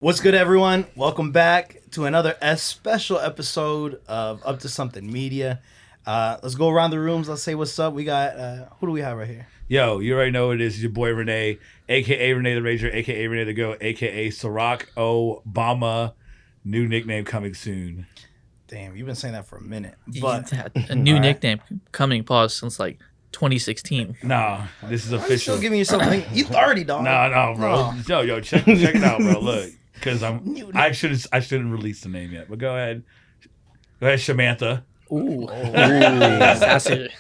What's good, everyone? Welcome back to another special episode of Up to Something Media. Let's go around the rooms. Let's say what's up. We got, who do we have right here? Yo, you already know what it is. It's your boy Renee, a.k.a. Renee the Rager, a.k.a. Renee the Go, a.k.a. Ciroc Obama. New nickname coming soon. Damn, you've been saying that for a minute. But But a new nickname coming pause since like 2016. Nah, this is why you official. still giving yourself a you 30, dog. No, bro. No. Yo, check it out, bro. Look, because I shouldn't release the name yet. But go ahead, Samantha. Ooh. That's it.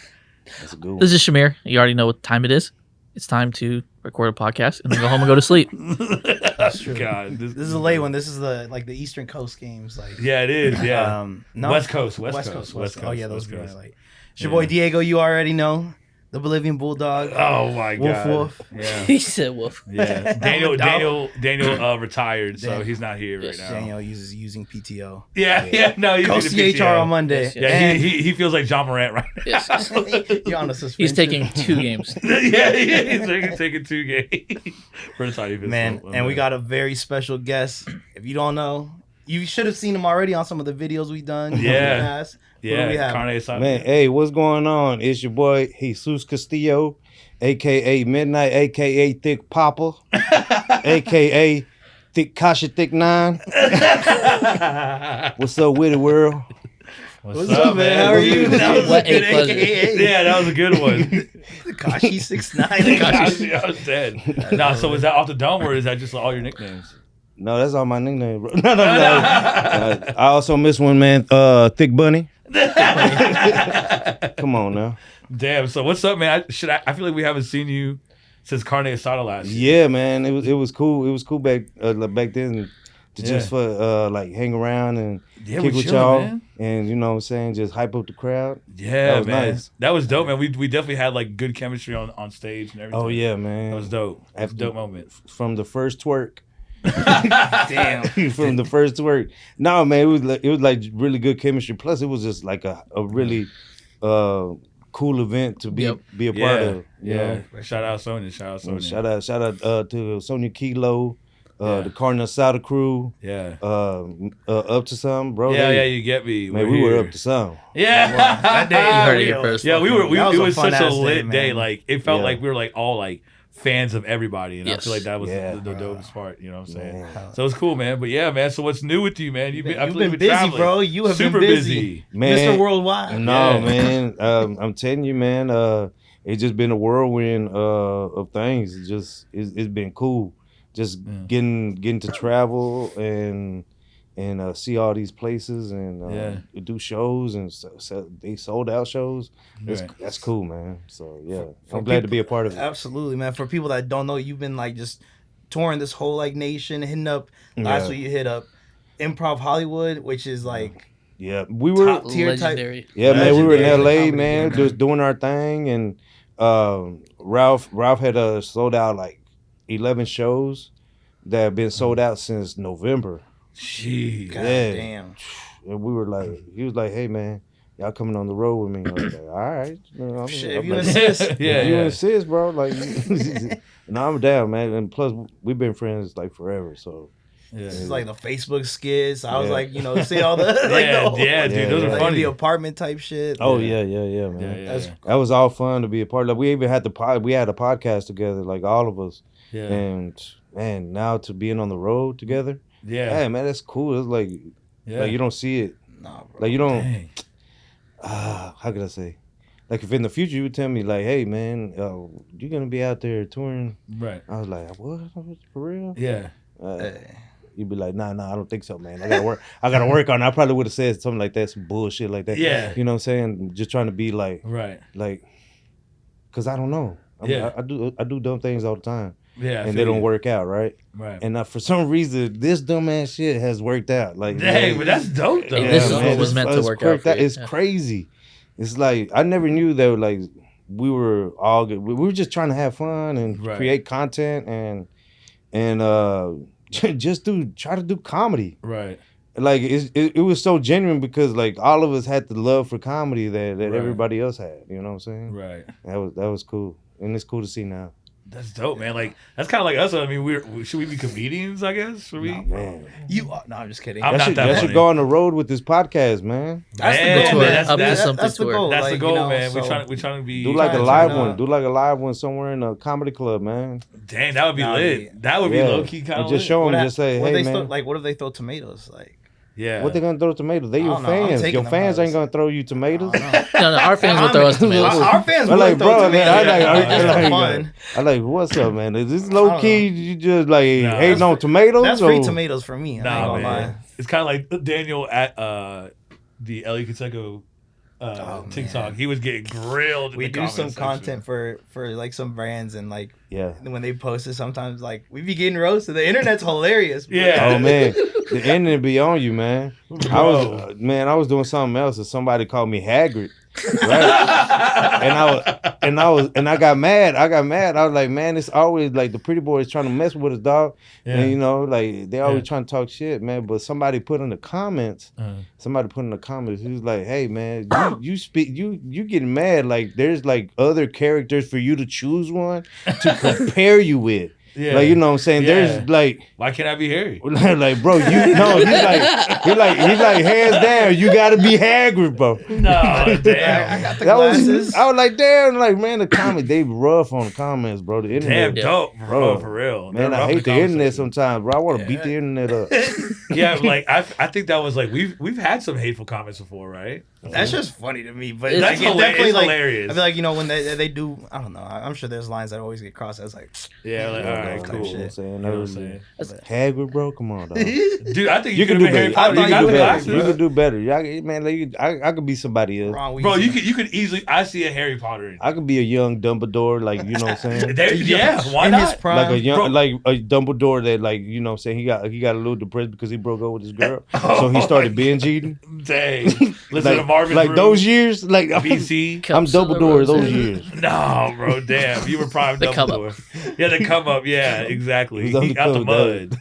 That's a good one. This is Shamir. You already know what time it is. It's time to record a podcast and then go home and go to sleep. That's true. God, This is a late one. This is the Eastern Coast games. Yeah, it is. Yeah, No, West Coast. Oh yeah, those are really late. It's your Yeah. boy Diego. You already know, the Bolivian Bulldog. Oh my God. Wolf. Yeah. He said wolf. Yeah. Daniel retired, so he's not here right now. Daniel using PTO. Yeah. No, he's Coast using CHR on Monday. Yes, yes. Yeah, And he feels like John Morant right now. Yes. you're on a suspension. He's taking 2 games. yeah, he's taking 2 games for the time. Man, and we got a very special guest. If you don't know, you should have seen him already on some of the videos we done. Yeah. in the past. Who do we Yeah, have? Carne asada. Man, hey, what's going on? It's your boy Jesus Castillo, a.k.a. Midnite, a.k.a. Thick Papa, a.k.a. Thick Kasha Thick 9. What's up with it, world? What's up, man? How are you? That was What a good a pleasure. AKA. Yeah, that was a good one. Kashi 6'9". I was dead. Nah, so is that off the dome or is that just all your nicknames? No, that's all my nickname, bro. No. I also miss one, man. Thick Bunny. Come on now. Damn. So what's up, man? I feel like we haven't seen you since Carne asada last year. Yeah, man. It was cool. It was cool back then to just like hang around and Yeah, kick we with chilling, y'all, man. and you know what I'm saying, just hype up the crowd. Yeah, That was man. nice. That was dope, man. We definitely had like good chemistry on stage and everything. Oh yeah, man. That was dope. That was a dope moment. From the first twerk. Damn. From the first twerk. No, man, it was like really good chemistry. Plus, it was just like a really cool event to be a part of. you know. Shout out Sonya. Shout out to Sonya Kilo, Yeah. the Carne Asada crew, Yeah. up to something, bro. Yeah, you get me. Man, we were up to something. Yeah. That day, You heard it here first. Yeah, we were. That was It a was such a fun-ass lit day, day. man. Like it felt Yeah. like we were like all like fans of everybody, and I Yes. feel like that was Yeah. the dopest part. You know what I'm saying? Man. So it's cool, man. But yeah, man. So what's new with you, man? You've I feel like been you've busy, traveling. bro. You have Super been busy. Man, Mr. Worldwide. No, Yeah. man. I'm telling you, man. It's just been a whirlwind of things. It's been cool. Just getting to travel and see all these places and do shows and they sold out shows. Right. That's cool, man. So yeah, For I'm glad to people- be a part of it. Absolutely, man. For people that don't know, you've been like just touring this whole like nation, hitting up. Last Yeah. week you hit up Improv Hollywood, which is like Yeah, we were. Top tier type. Legendary. Yeah, man, we were in Legendary LA, comedy man, game, just doing our thing, and Ralph had sold out like 11 shows that have been sold out since November. Jeez. God Yeah. damn. And we were like, he was like, hey man, y'all coming on the road with me? I was like, all right. You know, Shit, I'm if you like, insist. Yeah, if you yeah. insist, bro. Like, no, I'm down, man. And plus, we've been friends like forever. So This is like the Facebook skits. I was Yeah. like, see all the like Yeah, the, yeah, dude. Yeah, Those yeah. are like funny. the apartment type shit. oh Yeah. yeah, man. Yeah, yeah, That's- yeah. That was all fun to be a part of. Like, we even had we had a podcast together, like all of us. Yeah. And man, now to being on the road together, Yeah. hey man, that's cool. It's like you don't see it. Nah, bro. Like you don't. Dang. How could I say? Like if in the future you would tell me like, hey man, you're gonna be out there touring. Right. I was like, what? For real? Yeah. You'd be like, nah, I don't think so, man. I gotta work. I gotta work on it. I probably would have said something like that, some bullshit like that. Yeah. You know what I'm saying? Just trying to be like, Right. cause I don't know. Yeah. I do dumb things all the time, Yeah. I and feel they don't you. work out, right? Right. And for some reason, this dumbass shit has worked out. Like, Dang, man, but that's dope though. Hey, this is man, what was it's- meant to it's work out cracked for you. It's Yeah. crazy. It's like I never knew that. Like we were all good. We were just trying to have fun and Right. create content and just try to do comedy. Right. Like it was so genuine because like all of us had the love for comedy that Right. everybody else had. You know what I'm saying? Right. That was cool, and it's cool to see now. That's dope, man. Like that's kind of like us. I mean, should we be comedians? I guess should we? Man, No, I'm just kidding. I'm not that y'all funny. should go on the road with this podcast, man. That's Man, the goal, man, man. That's the tour. goal. That's like, the goal, you know, man. so- We're trying to be. Do like a trying live to- one. Do like a live one somewhere in a comedy club, man. Dang, that would be Nah, lit. That would be Yeah. low key kind And of just lit. show What them, hap- just say, what hey, they man. what if they throw tomatoes? Like, Yeah. What they gonna throw tomatoes? They I your don't know. I'm fans. taking Your them fans out. ain't gonna throw you tomatoes. No, our fans will throw us tomatoes. Our fans I'm will like, throw bro, tomatoes. man, Just for fun. I like, what's up, man? Is this low key? You just like Nah, hating on tomatoes? That's free or- tomatoes for me. I ain't Nah, gonna lie. man. It's kind of like Daniel at the Ellie Canseco TikTok. He was getting grilled. In We the do comment some section. content for like some brands, and like Yeah. when they post it, sometimes like we be getting roasted. The internet's hilarious. Bro. Yeah. Oh man, the internet be on you, man. I was doing something else, and somebody called me Hagrid, right? and I got mad. I was like, man, it's always like the pretty boys trying to mess with us, dog. Yeah. And you know, like they always Yeah. trying to talk shit, man. But somebody put in the comments. He was like, hey, man, you getting mad? Like there's like other characters for you to choose one to compare you with. Yeah. Like, you know what I'm saying? Yeah. There's like, Why can't I be Harry? like, bro, he's like hands down, you gotta be Hagrid, bro. No, I damn. got the That glasses. I was like, damn, like, man, the comments, they rough on the comments, bro. The Damn, internet, dope, Bro. bro, for real. man, They're I rough in hate the internet conversation. sometimes, bro. I want to Yeah. beat the internet up. Yeah, like I think that was like we've had some hateful comments before, right? That's just funny to me, but It's like, it hilarious. definitely It's like hilarious. I feel like when they do. I don't know. I'm sure there's lines that always get crossed. As like, Yeah, like all right, Type cool. shit. You know Saying what I'm saying? Hagrid, bro, come on, dog. Dude, I think You you can could do have been Harry better. Potter. I You got thought the you glasses. You can do better. Y'all, man, like, I could be somebody else. Ron Bro, Weasley. you could easily. I see a Harry Potter in. I could be a young Dumbledore, like, you know what I'm saying? Yeah, why in not? his prime. Like a young, Bro. like a Dumbledore that, like, you know what I'm saying? He got a little depressed because he broke up with his girl, Oh so he started binge eating. Dang. Listen to Like, Marvin's like Room, those years, like BC. I'm Cups of the Dumbledore roses. those years. No, bro, damn. You were prime The come Dumbledore. Yeah, the come up. Yeah, exactly. It was He got the mud.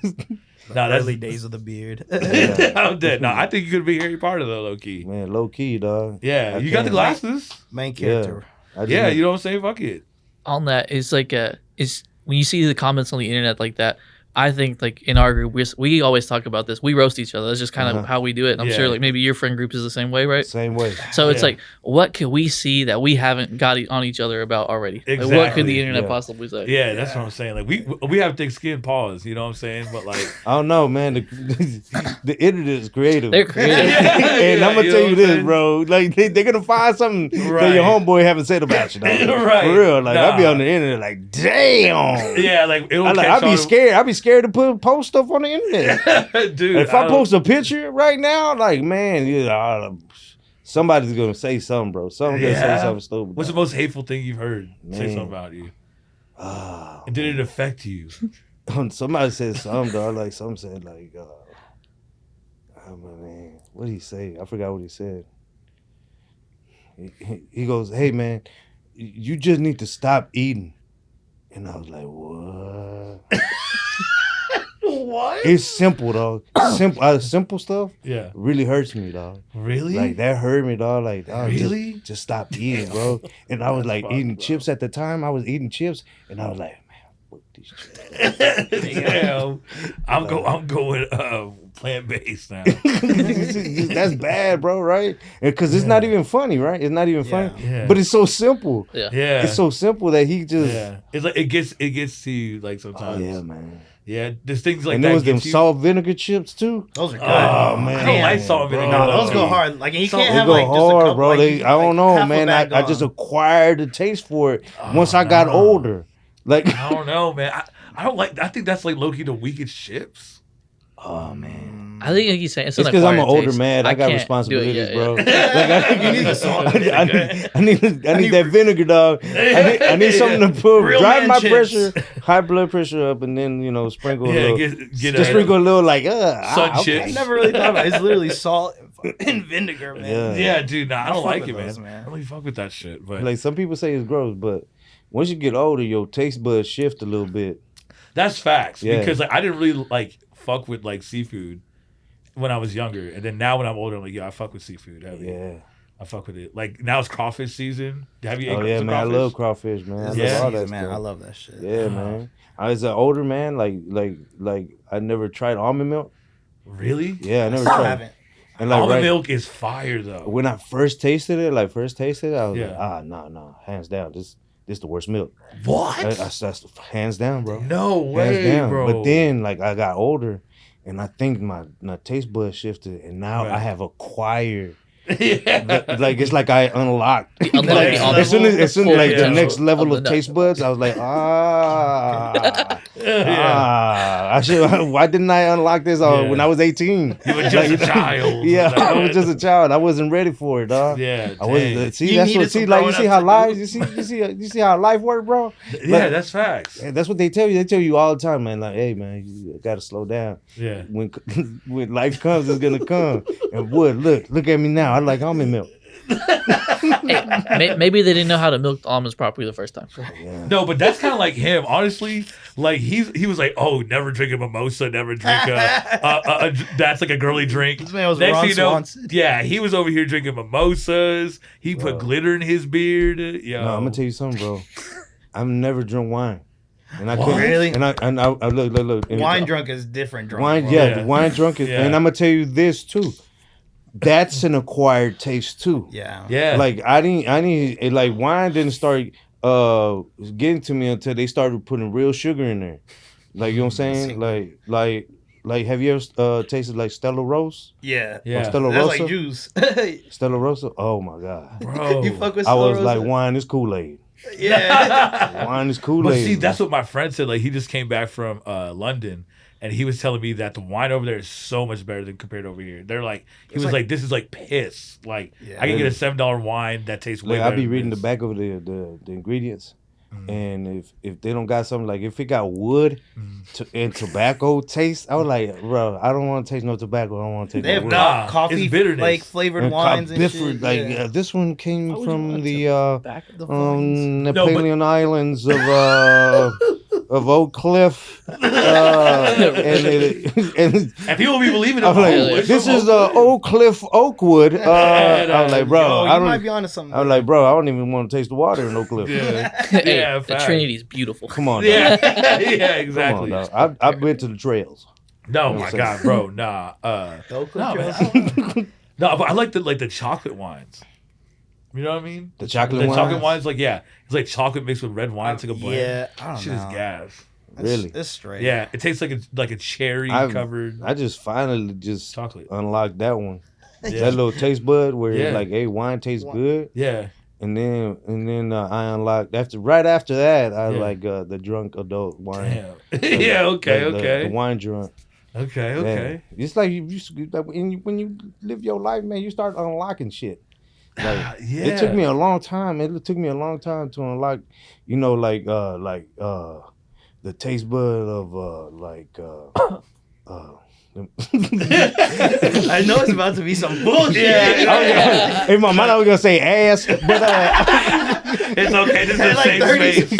No, that's early days of the beard. I'm dead. No, I think you could be Harry Potter though, low key. Man, low key, dog. Yeah, I you got the can't. glasses. Main character. I just Yeah, make- you know what I'm saying? Fuck it. On that, it's like is when you see the comments on the internet like that. I think like in our group, we always talk about this. We roast each other. That's just kind of how we do it. And I'm Yeah. sure like maybe your friend group is the same way, right? Same way. So it's Yeah. like, what could we see that we haven't got on each other about already? Like, what could Exactly. the internet Yeah. possibly say? Yeah, that's what I'm saying. Like we have thick skin paws, you know what I'm saying? But like I don't know, man. The internet is creative. They're creative. And I'm gonna you tell know you what I'm this, saying? bro. Like they're gonna find something that your Right. homeboy haven't said about you, dog. Right. For real. Like I be Nah. on the internet, like, damn. yeah, like it'll I catch be on- scared. I be scared to post stuff on the internet. Dude. If I don't- post a picture right now, like, man, somebody's gonna say something, bro. Someone's gonna Yeah. say something stupid. What's the most hateful thing you've heard say Man. something about you? Ah, And did it affect you? somebody said something, dog. Like some said, like, oh, man, what did he say? I forgot what he said. He goes, "Hey, man, you just need to stop eating." And I was like, "What?" What? It's simple, dog. Simple stuff Yeah. really hurts me, dog. Really? Like that hurt me, dog. Like, dog, Really? just stop eating, bro. And I was like fucked, eating bro. chips at the time. I was eating chips, and I was like, man, fuck these chips. Damn. I'm going plant based now. That's bad, bro. Right? Because it's not even funny, right? It's not even funny. Yeah. But it's so simple. Yeah. Yeah. It's so simple that he just. yeah. It's like it gets to you like Oh sometimes. yeah, man. Yeah, there's things like And that. there was them get you. salt vinegar chips too. Those are good. Oh man, I don't Damn. like salt and vinegar. No, though. those go hard. Like you Salt- can't They have go like just a hard, couple. bro. Like, I don't know, half a man. bag I just gone. acquired the taste for it once I Oh, got no. older. Like, I don't know, man. I don't like. I think that's like low key the weakest chips. oh man. I think like you saying It's because I'm an older man. I got can't do it, responsibilities, yeah, bro. yeah. Like, You need the salt and I need that vinegar, dog. I need something to put Real drive man my chips. pressure, high blood pressure up, and then sprinkle a Yeah, little, get just sprinkle a little like Sun I chips. never really thought about it. It's literally salt and vinegar, man. Yeah. Yeah, dude. Nah, I don't fuck like with it, man. those, man. I don't really fuck with that shit. But Like some people say it's gross, but once you get older, your taste buds shift a little bit. that's facts. Yeah. Because like I didn't really like fuck with like seafood when I was younger, and then now when I'm older, I'm like, yo, I fuck with seafood heavy. Yeah, I fuck with it. Like now it's crawfish season. Have you? Oh ate yeah, some man, I crawfish? love crawfish, man. I Yeah. love all that man, stuff. I love that shit. Yeah, man. I was an older man, like I never tried almond milk. Really? Yeah, I I never still tried. haven't. And like Almond right, milk is fire though. when I first tasted it, I was Yeah. like, no, hands down, this the worst milk. What? That's hands down, bro. No Hands way, down. bro. But then, like, I got older, and I think my taste buds shifted, and now Right. I have acquired. yeah. Like it's like I unlocked. Unlock Like, the as almond- as soon full like the potential next level the of nut. taste buds, I was like, Yeah. I should. Why didn't I unlock this when I was 18? You were just a child. Yeah, I was just a child. I wasn't ready for it, dog. Yeah. I wasn't. dang. See, You that's needed what. See, some like you growing see up how to life. do. You see how life work, bro. Yeah, that's facts. And that's what they tell you. They tell you all the time, man. Like, hey, man, you gotta slow down. Yeah. When when life comes, it's gonna come. And look at me now. I like almond milk. Hey, maybe they didn't know how to milk the almonds properly the first time. Yeah. No, but that's kind of like him, honestly. Like he was like, oh, never drink a mimosa, never drink that's like a girly drink. This man was Next Ron thing you know, Swanson. yeah, he was over here drinking mimosas. He put glitter in his beard. Yo. No, I'm gonna tell you something, bro. I've never drunk wine, and I What? couldn't. Really? And I look. and Wine drunk is different drunk. Wine, bro. yeah, Yeah. wine drunk is, Yeah. and I'm gonna tell you this too. That's an acquired taste too. Yeah. Yeah. Like I didn't like wine didn't start getting to me until they started putting real sugar in there. Like you know what I'm saying? Like have you ever tasted like Stella Rosa? Yeah. Yeah. Stella That's Rosa? like juice. Stella Rosa? Oh my god. Bro. You fuck with I was Stella like, Rosa? wine is Kool-Aid. Yeah. Wine is But Kool-Aid. see, that's what my friend said. Like he just came back from London, and he was telling me that the wine over there is so much better than compared to over here. They're like, he was like, this is like piss. Like Yeah. I can get a $7 wine that tastes way Like better. I be than reading the this. back of the ingredients, and if they don't got something like if it got wood and tobacco taste, I was like, bro, I don't want to taste no tobacco. I don't want to taste They have no wood. Nah, coffee it's bitterness. like flavored And wines and different, shit. like yeah. this one came Why would you from want the Back The fucking- Napoleon Islands of Oak Cliff, and And people be believing it. I'm Really? like, this is Oak Cliff Oakwood. I was like, bro, Yo, I you might don't. be onto something. I was like, bro, I don't even want to taste the water in Oak Cliff. Yeah. Hey, Yeah, the facts. Trinity is beautiful. Come on, dog. Yeah, yeah, Come on, exactly. dog. I've been to the trails. No, my God, bro, nah. Oak No, Cliff man, Trails? no, but I like the chocolate wines. You know what I mean? The chocolate The wines? chocolate wines, like yeah, it's like chocolate mixed with red wine. It's like a blend. Yeah, I don't Shit is know. gas. Really? It's straight. Yeah, it tastes like a cherry I've- covered I just finally just chocolate. unlocked that one. Yeah. That little taste bud where Yeah. like, hey, wine tastes good, Yeah, and then I unlocked right after that I Yeah. like the drunk adult wine. damn. Yeah, okay, Like, okay, The wine drunk. okay, Yeah. okay. It's like like when you live your life, man, you start unlocking shit. Like Yeah. it took me a long time. It took me a long time to unlock, the taste bud of I know it's about to be some bullshit. Yeah. in my mind I was gonna say ass, but It's okay. This is the Like same 30 space.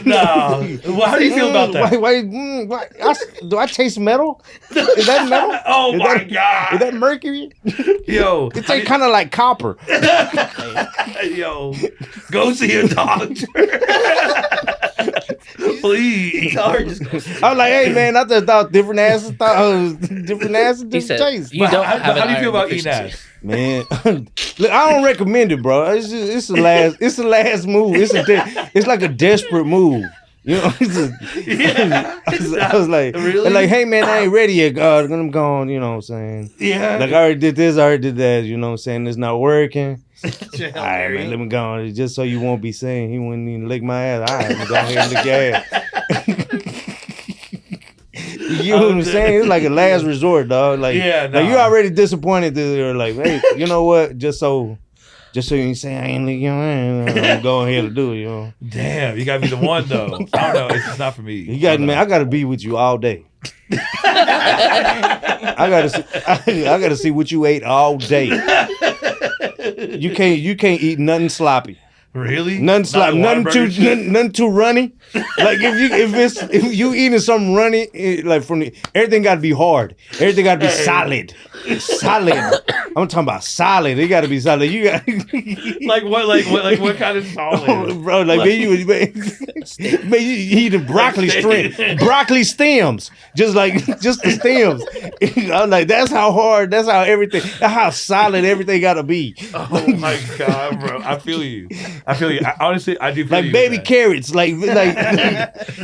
No. Well, how do you feel about that? do I taste metal? Is that metal? Oh Is my that- God. Is that mercury? Yo, It tastes kind of like copper. yo, go see a doctor. Please. Or just go- I was like, hey man, I just thought different asses, different He different said, taste. "You don't how, have an how do you feel iron about eating deficiency." ass? Man, look, I don't recommend it, bro. It's the last move. It's like a desperate move. You know, Yeah. I was like, Really? like, hey man, I ain't ready yet. God, I'm going. You know what I'm saying? Yeah. Like I already did this, I already did that. You know what I'm saying? It's not working. Hail All right, Mary. man, let me go on. Just so you won't be saying he wouldn't even lick my ass. All right, let me go ahead and lick your ass. You know what I'm saying? It's like a last resort, dog. Like, Yeah, like you're nah. already disappointed that you're like, hey, you know what? Just so you ain't say I ain't licking your ass, I'm going here to do it, you know. Damn, you gotta be the one though. I don't know. It's just not for me. You got, man, I gotta be with you all day. I gotta see what you ate all day. You can't eat nothing sloppy. Really? Nothing sloppy, Not nothing Whataburger shit? nothing too runny. Like if you eating something runny, like everything got to be hard. Everything got to be solid. I'm talking about solid. It got to be solid. You got Like what kind of solid? bro. Like man, you eat the broccoli stems, just the stems. I'm like, that's how hard. That's how everything. That's how solid everything got to be. Oh my god, bro! I feel you. Honestly, I do feel Like you baby with that. carrots, like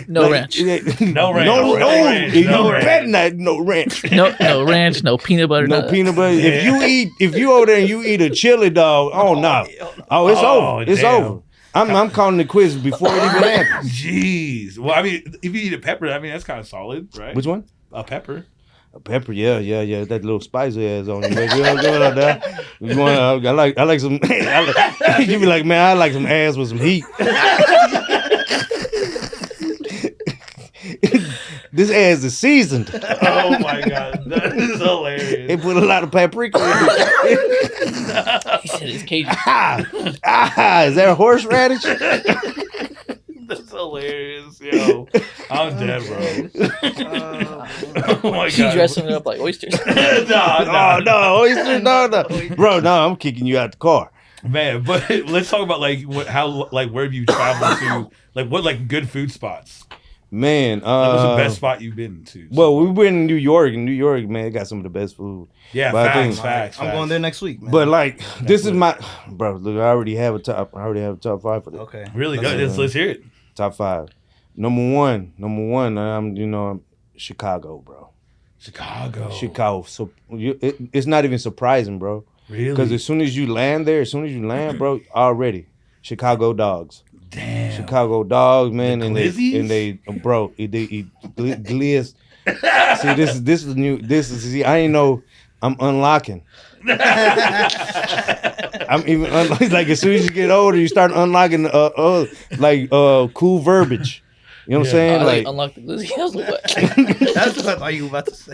No ranch. No ranch. No ranch. You No better ranch. not no ranch. No ranch. No peanut butter. No none. peanut butter. If you over there and you eat a chili dog, oh no, oh it's Oh, over. It's damn. over. I'm calling the quiz before it even happens. Jeez. Well, I mean, if you eat a pepper, I mean that's kind of solid, right? Which one? A pepper. A pepper, yeah. That little spicy ass on it. Man. You know what I'm going out there? You want? I like some. You be like, man, I like some ass with some heat. This ass is seasoned. Oh my god, that is hilarious. They put a lot of paprika in it. He said it's Cajun. Is that a horseradish? That's hilarious, yo. I'm dead, bro. Oh my She god. dressing it up like oysters. no, No, oysters, no. Bro, no, I'm kicking you out the car. man. But let's talk about like where have you traveled to? Like what good food spots? Man, Like, what's the best spot you've been to? well, we went in New York. In New York, man, it got some of the best food. yeah, but I facts, think- facts. I'm going there next week, man. But like, this is my bro. Look, I already have a top 5 for this. okay. Really That's good. it. Let's hear it. Top 5. Number one. I'm Chicago, bro. Chicago. So it's not even surprising, bro. Really? Because as soon as you land, bro, already Chicago dogs. Damn. Chicago dogs, man, The and glizzies? they bro, they eat gliz. See, this is new. See, I ain't know. I'm unlocking. I'm even like as soon as you get older, you start unlocking cool verbiage. You know what I'm saying? I Like, unlock the glizzy. I was like, what? That's what I thought you were about to say.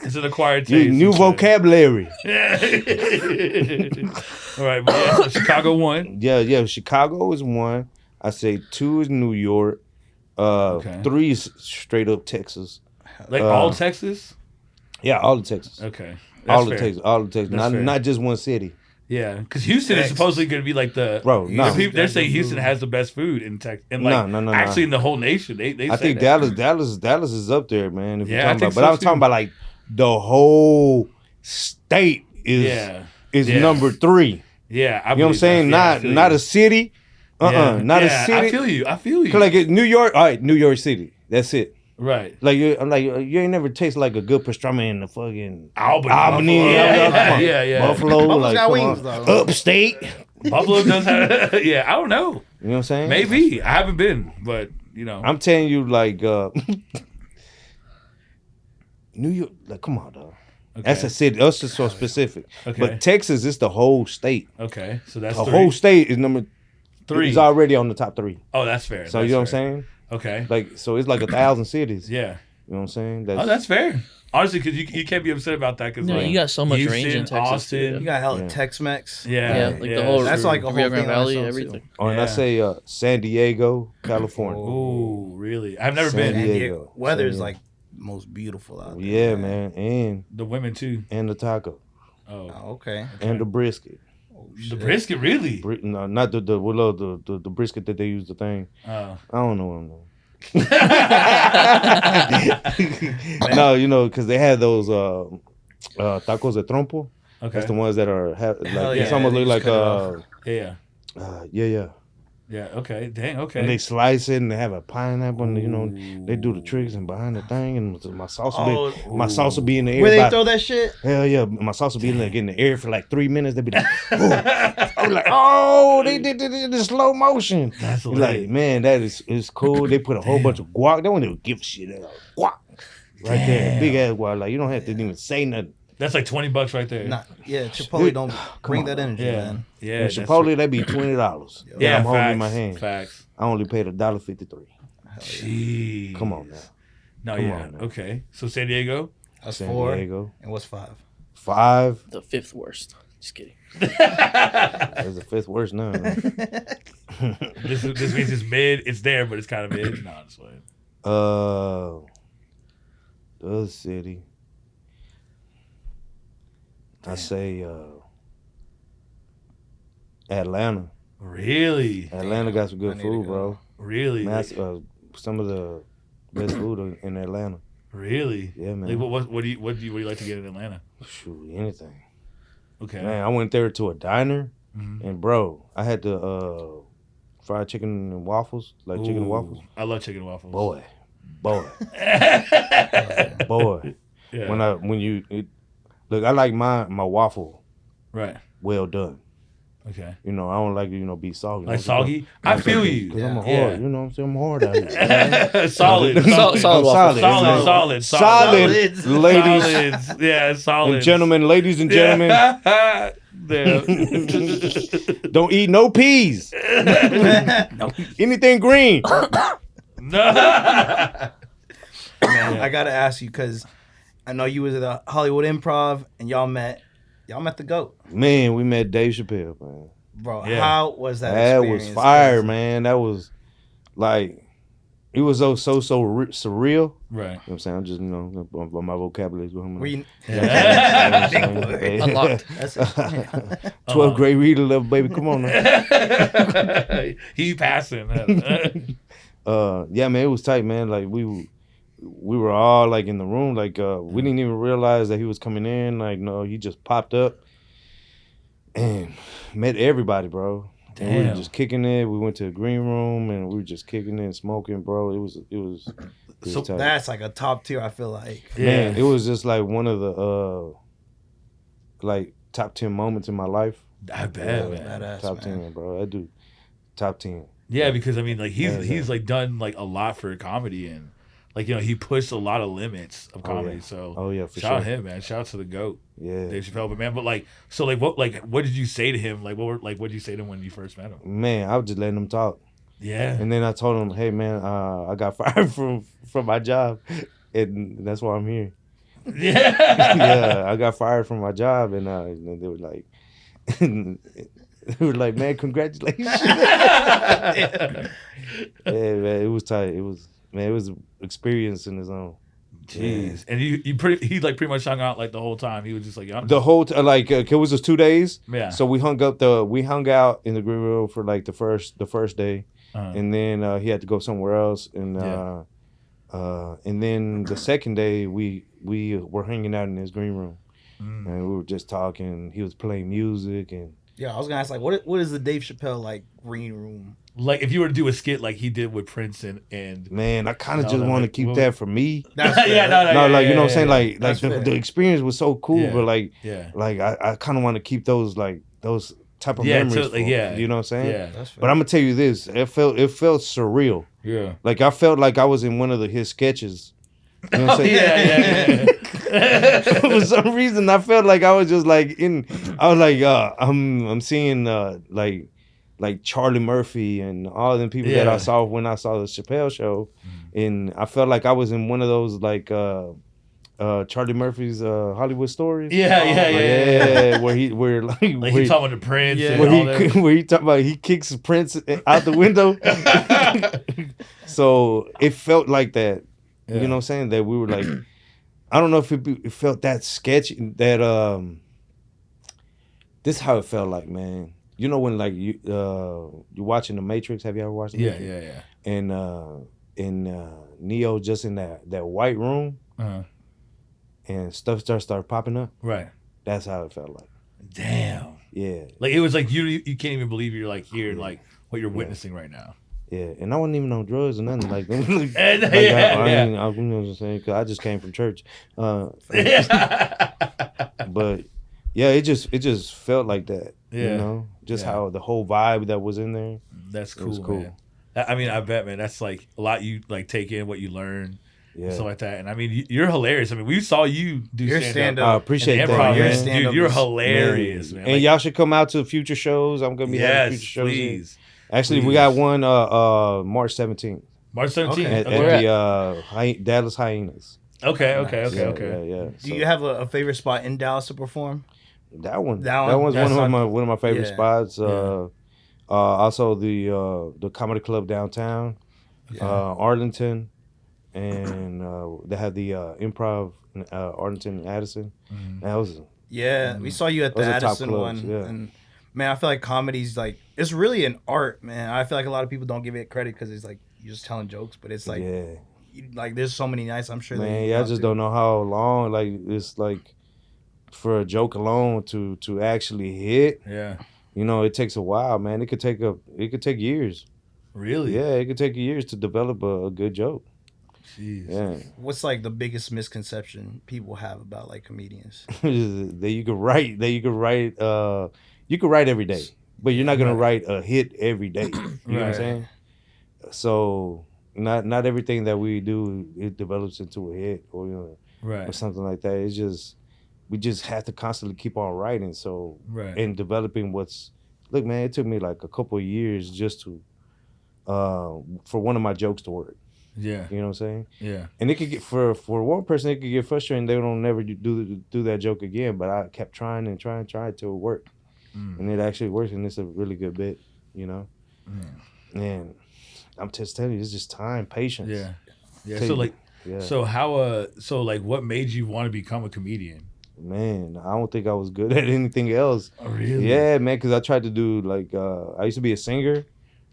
It's an acquired taste. new vocabulary. All right, but yeah, so Chicago won. Yeah. Chicago is 1. I say 2 is New York. Okay. 3 is straight up Texas. Like all Texas. Yeah, all of Texas. Okay, All fair. of Texas. All of Texas. That's fair. Not just one city. Yeah, because Houston is Texas. supposedly going to be like the Bro, no. They're saying Houston has the best food in Texas, and like No. actually in the whole nation. They I say think that. Dallas is up there, man. If Yeah, you're I talking think about, but so I was talking too. about like the whole state is Yeah. number 3. Yeah, I You know what I'm believe saying? that. Yeah, I feel Not you. a city. Not a Yeah, city. I feel you. 'Cause like New York, all right, New York City. That's it. Right. Like I'm like you ain't never taste like a good pastrami in the fucking Albany. Albany. Buffalo. Come on. Yeah. Buffalo, Buffalo's like got come wings, on. though. Upstate. Buffalo does have. Yeah, I don't know. You know what I'm saying? Maybe I haven't been, but you know. I'm telling you, like New York. Like, come on, dog. Okay. That's a city. Us is so specific. Okay. But Texas is the whole state. Okay, so that's The 3. whole state is number 3. It's already on the top 3. Oh, that's fair. So That's you know what I'm fair. saying? Okay. Like, so it's like 1,000 cities. Yeah. You know what I'm saying? Oh, that's fair. Honestly, because you can't be upset about that. Because No, like, you got so much Houston, range in Texas, Austin. too. You got hella Yeah. Tex-Mex. Yeah, like the whole That's like a whole Rio thing Grande on Valley, its own, everything. too. Oh, and I Yeah. say San Diego, California. Ooh, really? I've never San been. And Diego. the weather's So, yeah. like most beautiful out there. Yeah, man. And The women too. the taco. Oh, Oh, okay. And the brisket. the brisket, really? No, not the brisket that they use the thing. Oh, I don't know what I'm doing. No, you know, because they have those tacos de trompo. okay. That's the ones that are Hell like it's yeah, almost they look just like cut it Yeah. yeah. Okay. Dang. Okay. And they slice it and they have a pineapple and you know they do the tricks and behind the thing and my sauce will be in the air. Where they by- throw that shit? Hell yeah, my sauce will be in the air for like 3 minutes. They be like, I'm like, oh, they did it in slow motion. That's Like, lit. man, that is cool. They put a whole bunch of guac. They won't even give a shit. They're like, guac. Right there. Big ass guac. Like, you don't have to even say nothing. That's like $20 right there. Nah, yeah, Chipotle don't bring on. that energy, Yeah. man. Yeah. And that's Chipotle, that'd be $20. Yeah. I'm holding facts, in my hand. Facts. I only paid $1.53. Jeez. Come on now. No. Come Yeah. on now. Okay. So San Diego. That's San 4. Diego. And what's 5? 5. The 5th worst. Just kidding. That's the 5th worst now. Man. This means it's mid. It's there, but it's kind of mid. No, I'm just playing. The city. I say Atlanta. Really? Atlanta got some good food, bro. Really? Man, some of the best food in Atlanta. Really? Yeah, man. Like what do you like to get in Atlanta? Shoot, anything. Okay. Man, I went there to a diner, Mhm. and bro, I had the fried chicken and waffles, like chicken and waffles. I love chicken and waffles. Boy. Yeah. Look, I like my waffle Right. well done. Okay. You know, I don't like it, be soggy. Like soggy? I feel you. Because I'm a hard, Yeah. you know what I'm saying? I'm hard out here. Solid. Solid waffles. Solid, ladies Solids. Yeah, solid. and gentlemen, ladies and gentlemen, don't eat no peas. Anything green. Man, I gotta ask you because I know you was at the Hollywood Improv and y'all met the GOAT. Man, we met Dave Chappelle, man. Bro, Yeah. how was that That experience? was fire, man. That was like, it was so surreal. You know Right. what I'm saying? I'm just, my vocabulary is with him. Were you, Yeah. Big boy. Unlocked. That's 12th grade reader level, baby. Come on now. He passing. Yeah, man, it was tight, man. Like we were all like in the room, like we didn't even realize that he was coming in. Like, no, he just popped up and met everybody, bro. And we were Damn. just kicking it. We went to the green room and we were just kicking it, smoking, bro. It was So tight. that's like a top tier, I feel like. Man, it was just like one of the like top 10 moments in my life. I bet, man. Badass, Top man. 10, bro. I do top 10. Yeah, because I mean, like he's Yeah. like done like a lot for comedy and like he pushed a lot of limits of comedy. yeah. So Oh yeah, for shout out sure. him, man. Shout out to the GOAT, Yeah. Dave Chappelle. But man, what did you say to him? Like what did you say to him when you first met him? Man, I was just letting him talk. Yeah. And then I told him, hey man, I got fired from my job, and that's why I'm here. Yeah. Yeah, I got fired from my job, and they were like, man, congratulations. Yeah, man, it was tight. It was experience in his own. Jeez. And he pretty much hung out like the whole time. He was just like The whole it was just 2 days. Yeah. So we hung out in the green room for like the first day. And then he had to go somewhere else, and then the second day we were hanging out in his green room, and we were just talking. He was playing music, and Yeah, I was gonna ask like, what is the Dave Chappelle like green room? like if you were to do a skit like he did with Prince and man, I kind of No, just no, want to like, keep what- that for me. That's yeah, fair. no, No, yeah, you know what I'm saying, yeah. like That's the fair. experience was so cool, Yeah. but like Yeah. I kind of want to keep those type of Yeah, memories. totally, yeah. You know what I'm saying? Yeah. That's fair. But I'm gonna tell you this, it felt surreal. Yeah. Like I felt like I was in one of his sketches. You know what I'm saying? Yeah. For some reason, I felt like I was just like I was like, I'm seeing like Charlie Murphy and all them people that I Yeah. saw when I saw the Chappelle show, and I felt like I was in one of those like Charlie Murphy's Hollywood Stories. Yeah. where Like he talking to Prince Yeah. and where all that. where he talk about he kicks Prince out the window. So it felt like that. Yeah. You know what I'm saying? That we were like, I don't know if it felt that sketchy. That this is how it felt like, man. You know when like you're watching The Matrix. Have you ever watched The Yeah, Matrix? yeah. And Neo just in that white room, and stuff start popping up. Right. That's how it felt like. Damn. Yeah, Like it was like you can't even believe you're like here, like what you're witnessing right now. yeah. And I wasn't even on drugs or nothing like that. And- I yeah. you know what I'm saying? 'Cause I just came from church. But yeah, it just felt like that. Yeah. You know, just Yeah. how the whole vibe that was in there. That's It was cool, cool. man. I mean, I bet, man, that's like a lot you like take in what you learn Yeah. and stuff like that. And I mean, you're hilarious. I mean, we saw you do Your stand stand-up. up. I appreciate and that, improv, Your man. stand-up dude. You're is- hilarious, man. And Like, y'all should come out to future shows. I'm gonna be having yes, future shows. here. please. Actually, we Please. got one March 17th March 17th. Okay. at Okay. the Dallas Hyenas. Okay. Yeah. Do So you have a favorite spot in Dallas to perform? that one? That That one? one's That's one not- of my favorite Yeah. spots. Also the Comedy Club downtown, Arlington, and they had the Improv Arlington and Addison. Mhm. That was Yeah, we saw you at the Those are top Addison clubs, one, yeah. and man, I feel like comedy's like it's really an art, man. I feel like a lot of people don't give it credit because it's like you're just telling jokes, but it's like yeah, like there's so many nights I'm sure. that man. you Yeah, I go just to. don't know how long. Like it's like for a joke alone to actually hit. Yeah. You know, it takes a while, man. It could take years. Really? Yeah, it could take years to develop a good joke. Jeez. Yeah, What's like the biggest misconception people have about like comedians? that you could write. You could write every day, but you're not gonna write a hit every day. You know what I'm Right. saying? So not everything that we do it develops into a hit or or Right. something like that. It's just we just have to constantly keep on writing. So Right. and developing look, man, it took me like a couple of years just to for one of my jokes to work. Yeah. You know what I'm saying? Yeah. And it could get for one person, it could get frustrating. They don't never do that joke again. But I kept trying and trying till it worked, and it actually works. And it's a really good bit, you know. And I'm just telling you, it's just time, patience. Yeah. Yeah. Take So it. like, Yeah, so how so like, what made you want to become a comedian? man, I don't think I was good at anything else. Oh, really? Yeah, man, because I tried to do like I used to be a singer.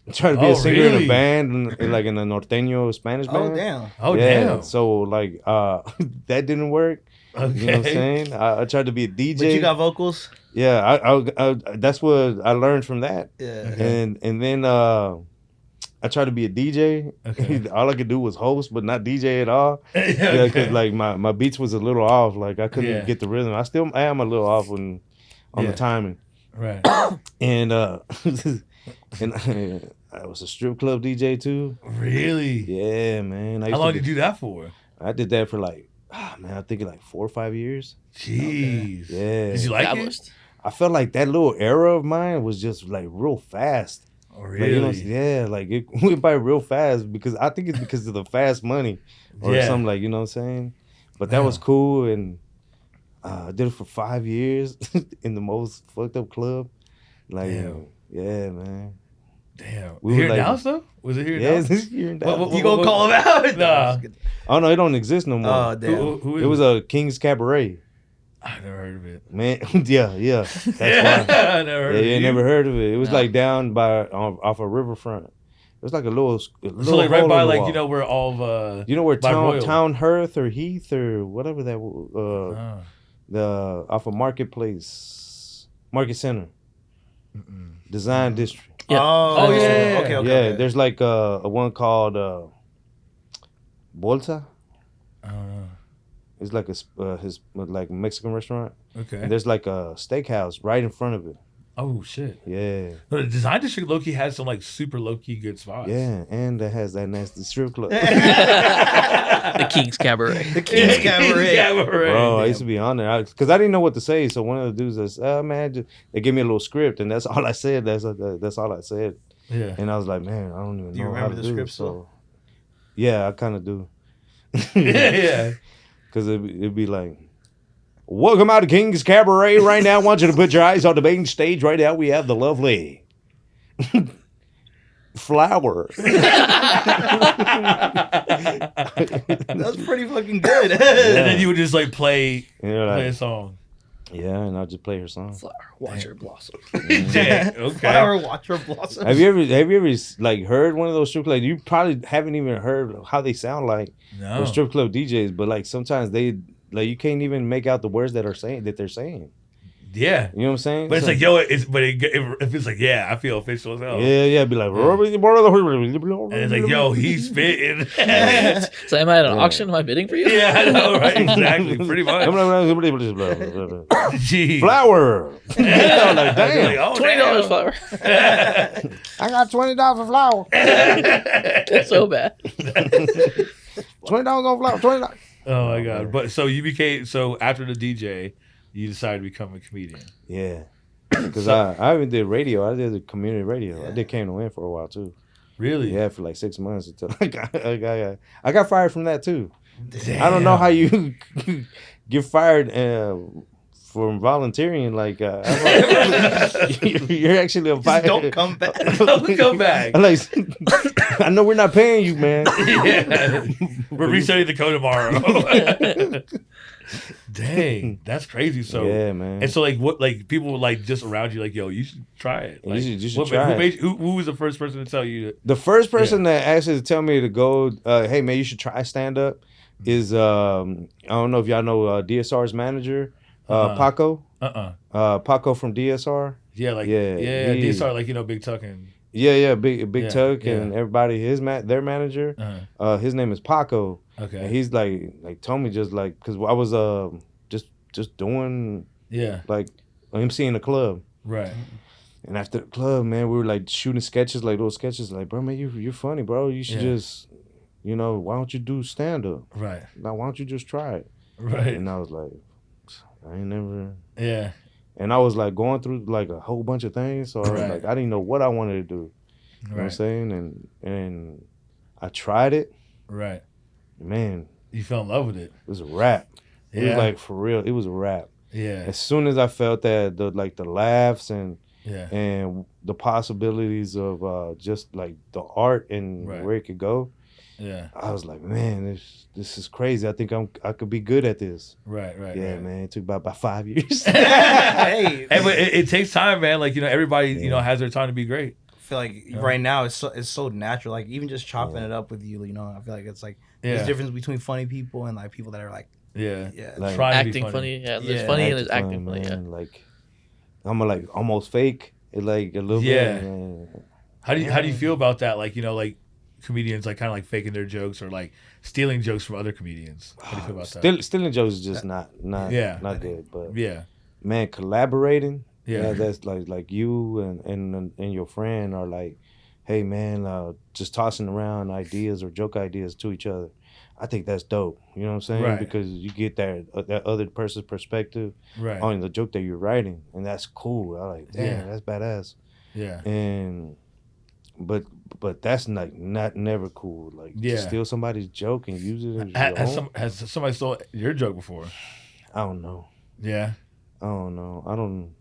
I tried to be a singer in really? a band, like in a norteño Spanish band. Oh damn! Oh, yeah, damn. so like that didn't work. Okay. You know what I'm saying? I tried to be a DJ. But you got vocals. Yeah, I that's what I learned from that. Yeah. And then I tried to be a DJ. Okay. All I could do was host, but not DJ at all. Yeah, because like my beats was a little off. Like I couldn't get the rhythm. I am a little off on the timing. Right. And and I was a strip club DJ too. Really? Yeah, man. How long did you do that for? I did that for like, man, I think like 4 or 5 years. Jeez. Yeah. Did you like it? Established. I felt like that little era of mine was just like real fast. Oh, Like, really? you know, yeah, like it went by real fast because I think it's because of the fast money or Yeah. something, like, you know what I'm saying? But that was cool, and I did it for 5 years in the most fucked up club. Like, Damn. yeah, man. Damn. We were Here in like- Dallas though? Was it here in Yeah, Dallas? this year in Dallas. You gonna call him out? Nah. Oh no, it don't exist no more. Oh damn! Who is It was a King's Cabaret, I never heard of it. man. yeah. That's why. I never heard Yeah, of it. you never heard of it. It was No. like down by off a riverfront. It was like a little So like right hole by in the like wall. you know where all of You know where by Royal. Town Hearth or Heath or whatever that the off of Market Center, Design District. Yeah. Oh, yeah. Okay. Yeah, Okay. there's like a one called Bolsa. I don't know. It's like his like Mexican restaurant. Okay. And there's like a steakhouse right in front of it. Oh shit. Yeah, No, the Design District low-key has some like super low-key good spots. yeah, and that has that nasty strip club. The King's Cabaret. The King's Cabaret. Bro, I used to be on there because I didn't know what to say. So one of the dudes says, "Oh man," they gave me a little script, and that's all I said. That's all I said. Yeah. And I was like, man, I don't even Do you know how remember to the do script it. still? So, yeah, I kind of do. Yeah. Because it'd be like, welcome out to King's Cabaret right now. I want you to put your eyes on the main stage. Right now we have the lovely Flower. That's pretty fucking good. And then you would just like play And you're play a like, song. yeah, and I'll just play her song. Flower, watch her blossom. Yeah. Okay. Flower watcher blossom. Have you ever like heard one of those strip clubs? You probably haven't even heard how they sound like No. those strip club DJs, but like sometimes they like you can't even make out the words that they're saying. Yeah. You know what I'm saying? But it's So- like, yo, if it's like, yeah, I feel official as hell. yeah, be like, And it's like, yo, he's spitting. So am I at an auction? Am I bidding for you? Yeah, I know, right? Exactly. Pretty much. Gee. Flower. Yeah, like, damn. Like, oh, $20 damn. flower. I got $20 for flour. That's so bad. $20 on flour. $20. Oh my god! But so you became after the DJ, you decided to become a comedian. Yeah, because I even did radio. I did the community radio. I did Came to Win for a while too. Really? Yeah, for like 6 months until I got fired from that too. I don't know how you get fired from volunteering. Like you're actually a Just don't come back. Don't come back. Like, I know we're not paying you, man. Yeah. We're resetting the code tomorrow. Dang, that's crazy. So yeah, man. And so like what like people like just around you like, yo, you should try it. Like, You should try it. Who was the first person to tell you? The first person that actually to tell me to go, hey man, you should try stand up is I don't know if y'all know DSR's manager, Paco. Paco from DSR. Yeah, like Yeah, DSR, like Big Tuck and Big Tuck and everybody. Their manager. His name is Paco. Okay. And he's like told me just like because I was just doing like emceeing a club. Right. And after the club, man, we were like shooting sketches, like little sketches. Like, bro, man, you're funny, bro. You should just, why don't you do stand up? Right. Now, why don't you just try it? Right. And I was like, I ain't never. Yeah. And I was like going through like a whole bunch of things, so I was like, I didn't know what I wanted to do. You know what I'm saying? And I tried it. Right. Man, you fell in love with it. It was a wrap. Yeah. It was like for real. It was a wrap. Yeah. As soon as I felt that the laughs and the possibilities of just like the art and where it could go. Yeah. I was like, man, this is crazy. I think I could be good at this. Right. Yeah, man. It took about 5 years. Hey, but it takes time, man. Like, everybody, has their time to be great. I feel like right now it's so natural. Like even just chopping it up with you, I feel like it's like there's a difference between funny people and like people that are like like trying acting funny. Yeah, there's funny and there's acting funny. Yeah. Like I'm like almost fake. It like a little bit. Man. How do you feel about that? Like like comedians like kind of like faking their jokes or like stealing jokes from other comedians. How do you feel about that? Stealing jokes is just not good. But man, collaborating. Yeah, that's like you and your friend are like, hey man, just tossing around ideas or joke ideas to each other. I think that's dope. You know what I'm saying? Right. Because you get that other person's perspective on the joke that you're writing, and that's cool. I like, damn, that's badass. Yeah. And but that's not never cool. Like to steal somebody's joke and use it as has somebody stole your joke before? I don't know. Yeah. I don't know. I don't.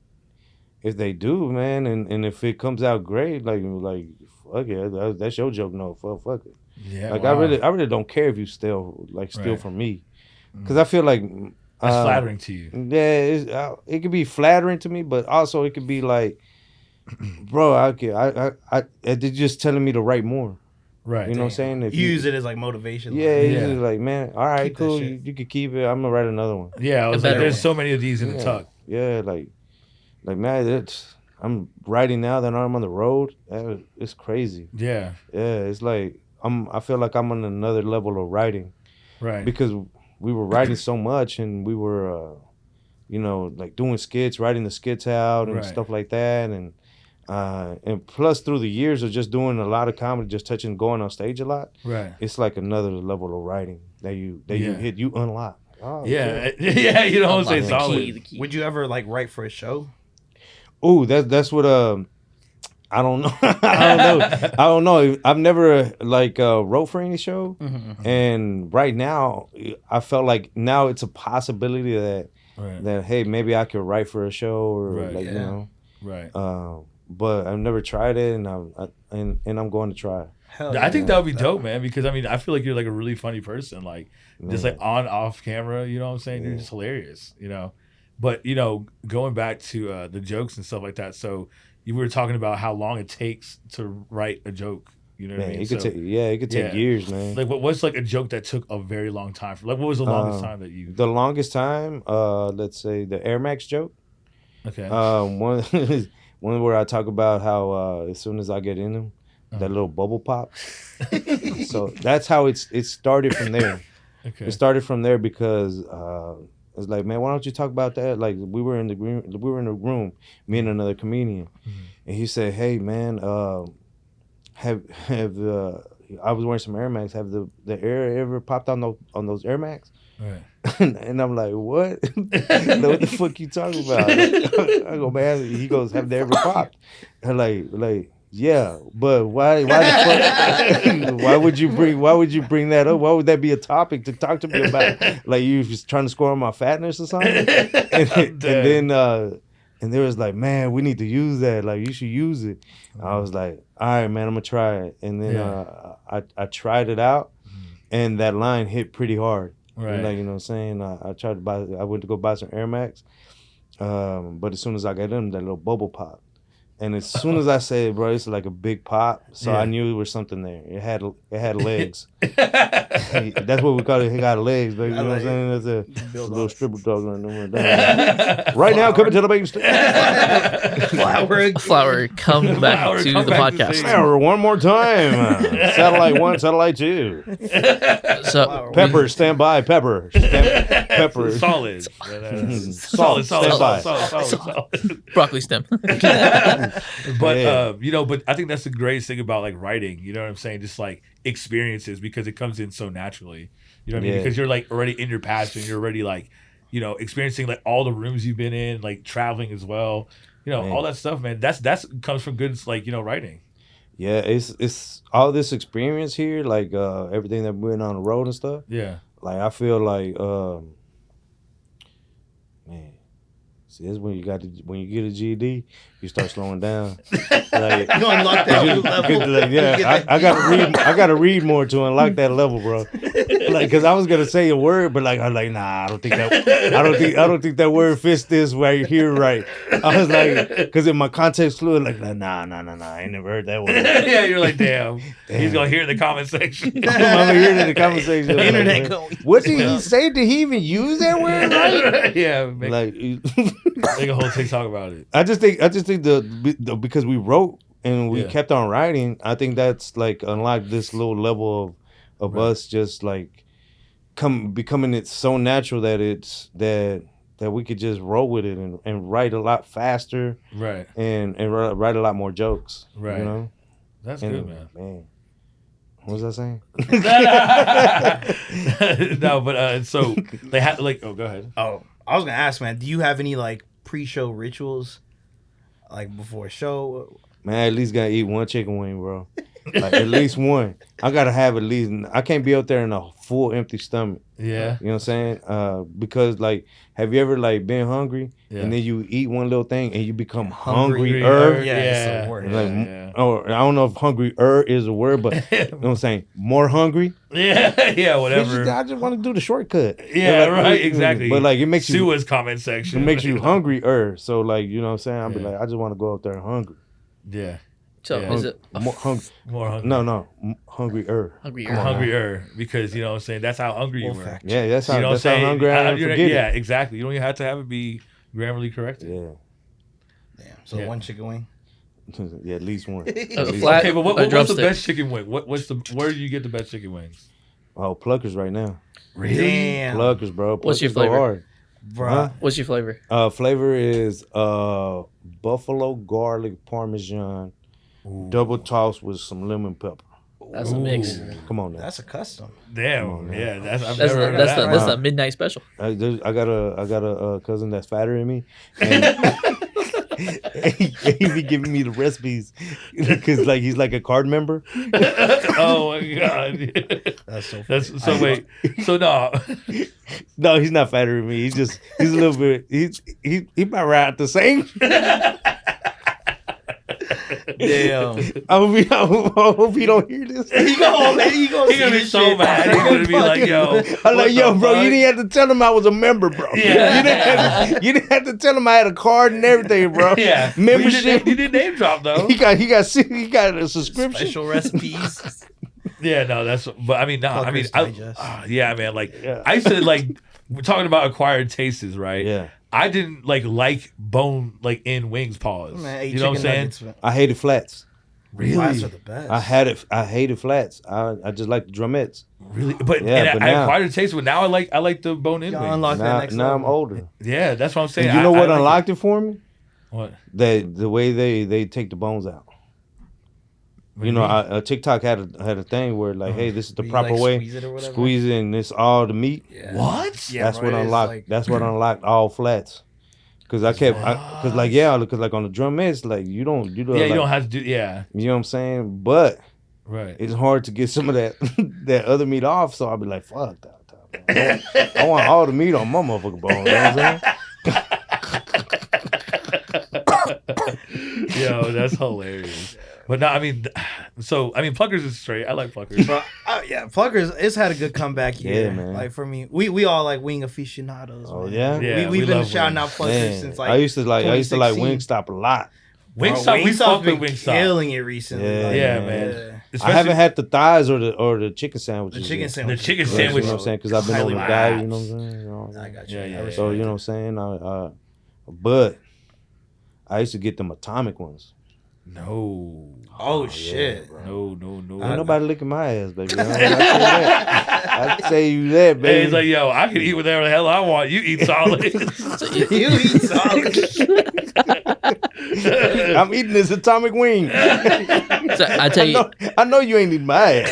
If they do, man, and if it comes out great, like fuck it, that's your joke. No, fuck it. Yeah. Like I really don't care if you steal from me, because I feel like that's flattering to you. Yeah, it could be flattering to me, but also it could be like, bro, I they're just telling me to write more. Right. You know what I'm saying? If you use it as like motivation. Yeah, it's like, man, all right, cool. You could keep it. I'm gonna write another one. Yeah, I was like, there's so many of these in the tuck. Yeah, like man, I'm writing now that I'm on the road. It's crazy. Yeah. Yeah, it's like I feel like I'm on another level of writing. Right. Because we were writing so much and we were like doing skits, writing the skits out and stuff like that, and plus through the years of just doing a lot of comedy, just going on stage a lot. Right. It's like another level of writing that you unlock. Oh, yeah. Yeah, you don't say solid. The key. Would you ever like write for a show? Oh, that's what I don't know. I don't know. I've never wrote for any show, and right now I felt like now it's a possibility that hey, maybe I could write for a show or Right. But I've never tried it, and I'm going to try. I think that would be dope, man. Because I feel like you're like a really funny person, like just like on off camera. You know what I'm saying? You're just hilarious. But going back to the jokes and stuff like that. So you were talking about how long it takes to write a joke. You know what I mean? It could take years, man. Like what's like a joke that took a very long time for? Like what was the longest time that you? The longest time, let's say the Air Max joke. Okay. One where I talk about how as soon as I get in them, that little bubble pops. So that's how it started from there. Okay. It started from there because it's like, man, why don't you talk about that? Like we were in the room, me and another comedian, and he said, hey man, have I was wearing some Air Max. Have the air ever popped on those Air Max? Right. And I'm like, what? What the fuck you talking about? I go, man. He goes, have they ever popped? And like, yeah, but why the fuck? Why would you bring that up? Why would that be a topic to talk to me about? Like you just trying to score on my fatness or something? And then there was like, man, we need to use that. Like you should use it. I was like, all right, man, I'm gonna try it. And then I tried it out, and that line hit pretty hard. Right. Like, you know what I'm saying? I tried to buy. I went to go buy some Air Max, but as soon as I got them, that little bubble pop. And as soon as I said, bro, it's like a big pop, so I knew there was something there. It had legs. That's what we call it. It got legs, baby. You know what I'm saying? That's a little stripper dog on them. Right now, coming to the big stage. Flower, come back to the podcast. Flower, one more time. Satellite 1, Satellite 2. So Pepper, stand by. Pepper. Pepper. Solid. Solid, stand by. Solid. broccoli stem. But Yeah. but I think that's the greatest thing about like writing. You know what I'm saying? Just like experiences, because it comes in so naturally. You know what I mean? Yeah. Because you're like already in your past and you're already like, experiencing like all the rooms you've been in, like traveling as well. Man. All that stuff, man. That's comes from good like writing. Yeah, it's all this experience here, like everything that went on the road and stuff. Yeah. Like I feel like, man, see, that's when you get a GED, you start slowing down. Like, You unlock that new level. like, yeah, I gotta read more to unlock that level, bro. Like, cause I was gonna say a word, but like I'm like, nah, I don't think that word fits this right here, right. I was like, cause in my context fluid, like nah, I ain't never heard that word. Yeah, you're like, damn. He's gonna hear in the comment section. I'm gonna hear it in the conversation. The internet Like, going. what did he say? Did he even use that word right? Yeah, make Like, a whole TikTok about it. I just think the because we wrote and we Yeah. kept on writing, I think that's like unlocked this little level of Right. us just like becoming it so natural that it's that we could just roll with it and write a lot faster Right. and write a lot more jokes. Right. You know? That's And, good, man. What was I saying? No, but so they had like. Oh, go ahead. Oh, I was gonna ask, man. Do you have any like pre-show rituals, like before a show? Man, I at least gotta eat one chicken wing, bro. Like at least one. I gotta have at least. I can't be out there in a full empty stomach. Yeah. You know what I'm saying? Because like, have you ever like been hungry Yeah. and then you eat one little thing and you become Hungry. hungrier? Yeah, it's the word. Like, Yeah. or I don't know if hungrier is a word, but you know what I'm saying? More hungry. Yeah. Whatever. I just want to do the shortcut. Yeah. But, like, Right. Exactly. But like, it makes you. Sua's comment section. It makes you hungrier. So like, you know what I'm saying? I'll be Yeah. like, I just want to go out there hungry. Yeah. So Yeah. is it More hungry. More hungry. No, hungrier. hungry? Come on. Hungrier, because you know what I'm saying, that's how hungry you Well, were. fact. Yeah, that's how You know what I'm that's how saying? hungry I am. Forget Yeah, it. exactly. You don't even have to have it be grammarly corrected. Yeah. Damn. So Yeah. one chicken wing. Yeah, at least one. A least flat, Okay, but a what's the drumstick. best chicken wing? Where do you get the best chicken wings? Oh, Pluckers right now. Damn. Pluckers, bro. What's your Pluckers go flavor? hard. Bruh. Huh? What's your flavor? Flavor is buffalo garlic parmesan double tossed with some lemon pepper. That's a mix. Ooh. Come on now. That's a custom. Damn, Come on, man. yeah, I've That's never the, heard of that's that. the that's right? the midnight special. I got a cousin that's fatter than me, and he be giving me the recipes because like he's like a card member. Oh my god, That's so. that's so wait, so no, No, he's not fatter than me. He's a little bit. He might ride the same. Damn. I hope he don't hear this. He go, man. He he's gonna be so mad. He's gonna be like, yo, I'm what like, yo, the bro, fuck? you didn't have to tell him I was a member, bro. Yeah. You didn't have to tell him I had a card and everything, bro. Yeah, Membership. You did name drop though. He got a subscription. Special recipes. Yeah, no, that's. But I mean, no, I mean, Fuckers Digest. yeah, man. Like, Yeah. I used to like we're talking about acquired tastes, right? Yeah. I didn't like bone like in wings paws. Man, I ate You know what I'm chicken saying? nuggets, man. I hated flats. Flats are the best. I hated flats. I just like the drumettes. Really, but, Yeah, and but I now- acquired a taste. But now I like the bone in Y'all wings. unlock that Now, next now I'm level. older. Yeah, that's what I'm saying. And you know what I like unlocked it for me? What? That the way they take the bones out. What You do know, mean? TikTok had a thing where like, hey, this is the Where you, proper like, way. squeeze it or whatever? Squeeze it and it's all the meat. Yeah. What? Yeah, that's bro, what it is unlocked. like- That's what unlocked all flats. Cause I kept, cause like like on the drumettes, like you don't Yeah, like, you don't have to do. Yeah, you know what I'm saying. But right. it's hard to get some of that that other meat off. So I'll be like, fuck that. I want all the meat on my motherfucking bone. You know what I'm saying? Yo, that's hilarious. But no, I mean, so I mean, Pluckers is straight. I like Pluckers. Bro, Yeah, Pluckers, it's had a good comeback here. Yeah, man. Like for me, we all like wing aficionados. Oh, man. yeah? Yeah, we've we been love shouting wings. out Pluckers Man, since like I used to like 2016. Wingstop a lot. Wingstop, we fuck with Wingstop. killing it recently. Yeah, like, Yeah, man. man. I haven't had the thighs or the chicken sandwiches. the chicken yet. sandwich. The chicken You sandwich. know what I'm saying? Because I've been Highly on the diet. You vibes. know what I'm saying? You know what I'm I saying? got you. Yeah, yeah, I yeah. So you know what I'm saying? But I used to get them atomic ones. No. Oh shit. No. Ain't nobody licking my ass, baby. I tell you that, Hey, baby. he's like, yo, I can eat whatever the hell I want. You eat solid. You eat solid. I'm eating this atomic wing. So I tell you, I know you ain't eating my ass.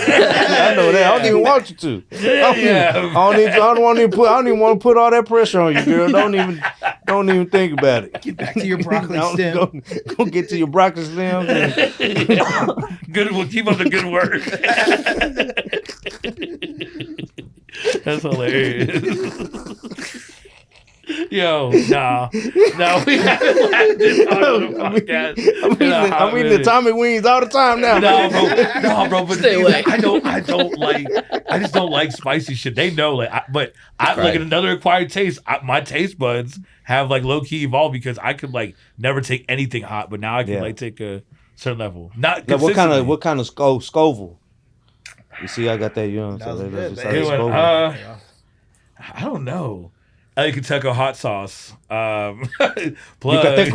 I know that. I don't even want you to. I don't even want to put all that pressure on you, girl. Don't even think about it. Get back to your broccoli stem. Go get to your broccoli stem. Good. We'll keep up the good work. That's hilarious. Yo, nah. No, we haven't laughed this hard on the podcast. I'm eating atomic wings all the time now. No, bro. But Stay away. I don't like. I just don't like spicy shit. They know, like, like another acquired taste. My taste buds have like low key evolved because I could like never take anything hot, but now I can like take a certain level. Not like consistently. what kind of Scoville? You see, I got that. You know what I'm saying? That was That's good, just man. how it's Scoville. I don't know. El Yucateco hot sauce. Plug. Yucateco,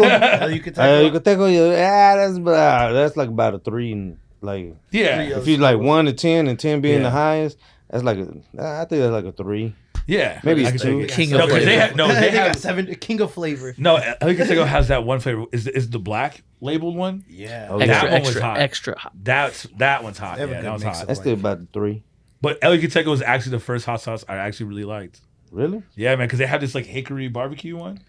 that's like about a 3 and like Yeah. if you like 1 to 10 and 10 being Yeah. the highest, that's like I think that's like a 3. Yeah. Maybe I it's can 2. take it. King No, of 'cause they flavor. have They they got have 7 king of flavor. no. El Yucateco has that one flavor. Is the black labeled one? Yeah. Oh, That extra, one was extra, hot. extra hot. That one's hot. They have a Yeah, good that one's mix hot. of- That's still about a 3. But El Yucateco was actually the first hot sauce I actually really liked. Really? Yeah, man, because they have this like hickory barbecue one.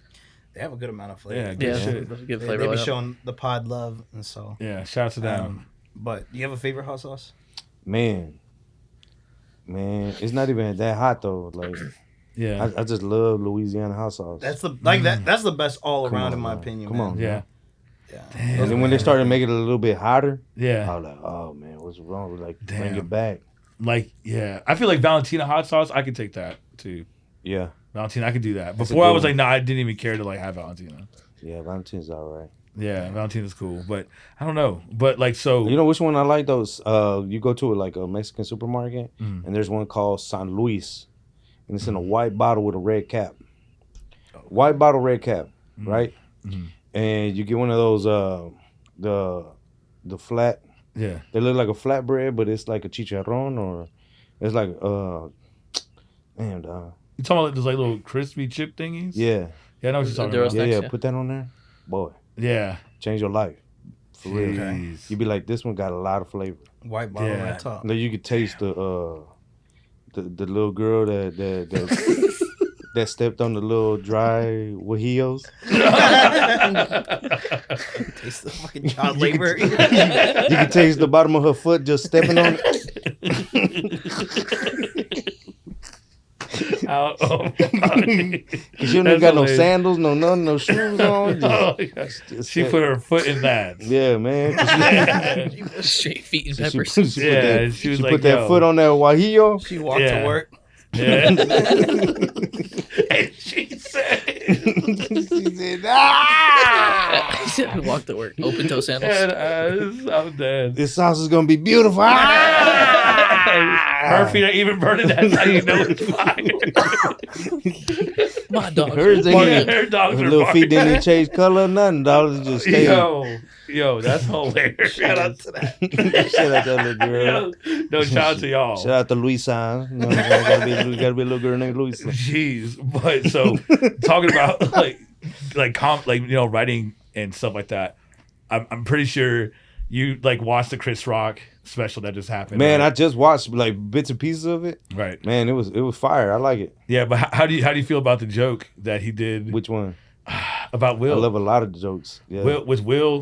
They have a good amount of flavor. Yeah, Yeah, good that's shit. a good They flavor. be like that. showing the pod love and so. Yeah, shout out to them. But do you have a favorite hot sauce? Man, it's not even that hot though. Like Yeah, I just love Louisiana hot sauce. That's the that's the best all Come around on, in my man. opinion. Come man. on. yeah, Yeah. And then when they started making it a little bit hotter, I yeah. was like, oh man, what's wrong with like Damn. bring it back? Like, yeah, I feel like Valentina hot sauce. I could take that too. Yeah. Valentina, I could do that. That's a Before I good was one. like, nah, I didn't even care to like have Valentina. Yeah, Valentine's all right. Yeah, Valentina's cool, but I don't know. But like, so You know which one I like those? You go to like a Mexican supermarket Mm. and there's one called San Luis. And it's in a white bottle with a red cap. White bottle, red cap, right? Mhm. And you get one of those the flat. yeah, They look like a flatbread, but it's like a chicharron or it's like man, you talking about like those like little crispy chip thingies? yeah. Yeah, I know what you're talking Duros about. Snacks, Yeah, yeah. put that on there. Boy, Yeah, change your life. For real. Jeez. You be like, this one got a lot of flavor. White bottle Yeah. on top. Like you could taste the little girl that that stepped on the little dry guajillos. Taste the fucking child labor. You can taste the bottom of her foot just stepping on it. Out. Oh, Cause she don't got no sandals, no nothing, no shoes on. Oh, yeah. Just She put her foot in that. yeah, man. 'Cause Straight feet and she peppers. put Yeah, that, she was she like, put that yo. foot on that guajillo. She walked Yeah. to work. Yeah. And she said, She said, ah! He said, walk to work. Open toe sandals. I'm dead. This sauce is gonna be beautiful. Ah! Her feet are even burning. That's how you know it's fire. My dog. Hers ain't even- Her dogs Her are little feet barking. didn't even change color or nothing. Dog just stayed. Yo, that's hilarious. Shout out to that. Shout out to that little girl. Yo, no, shout out to y'all. Shout out to Luisa. You know what I'm saying? Gotta be a little girl named Luisa. Jeez, but so talking about writing and stuff like that. I'm pretty sure you like watched the Chris Rock special that just happened. Man, I right? just watched like bits and pieces of it. Right. Man, it was fire. I like it. Yeah, but how do you feel about the joke that he did Which one? about Will? I love a lot of the jokes. Yeah. Will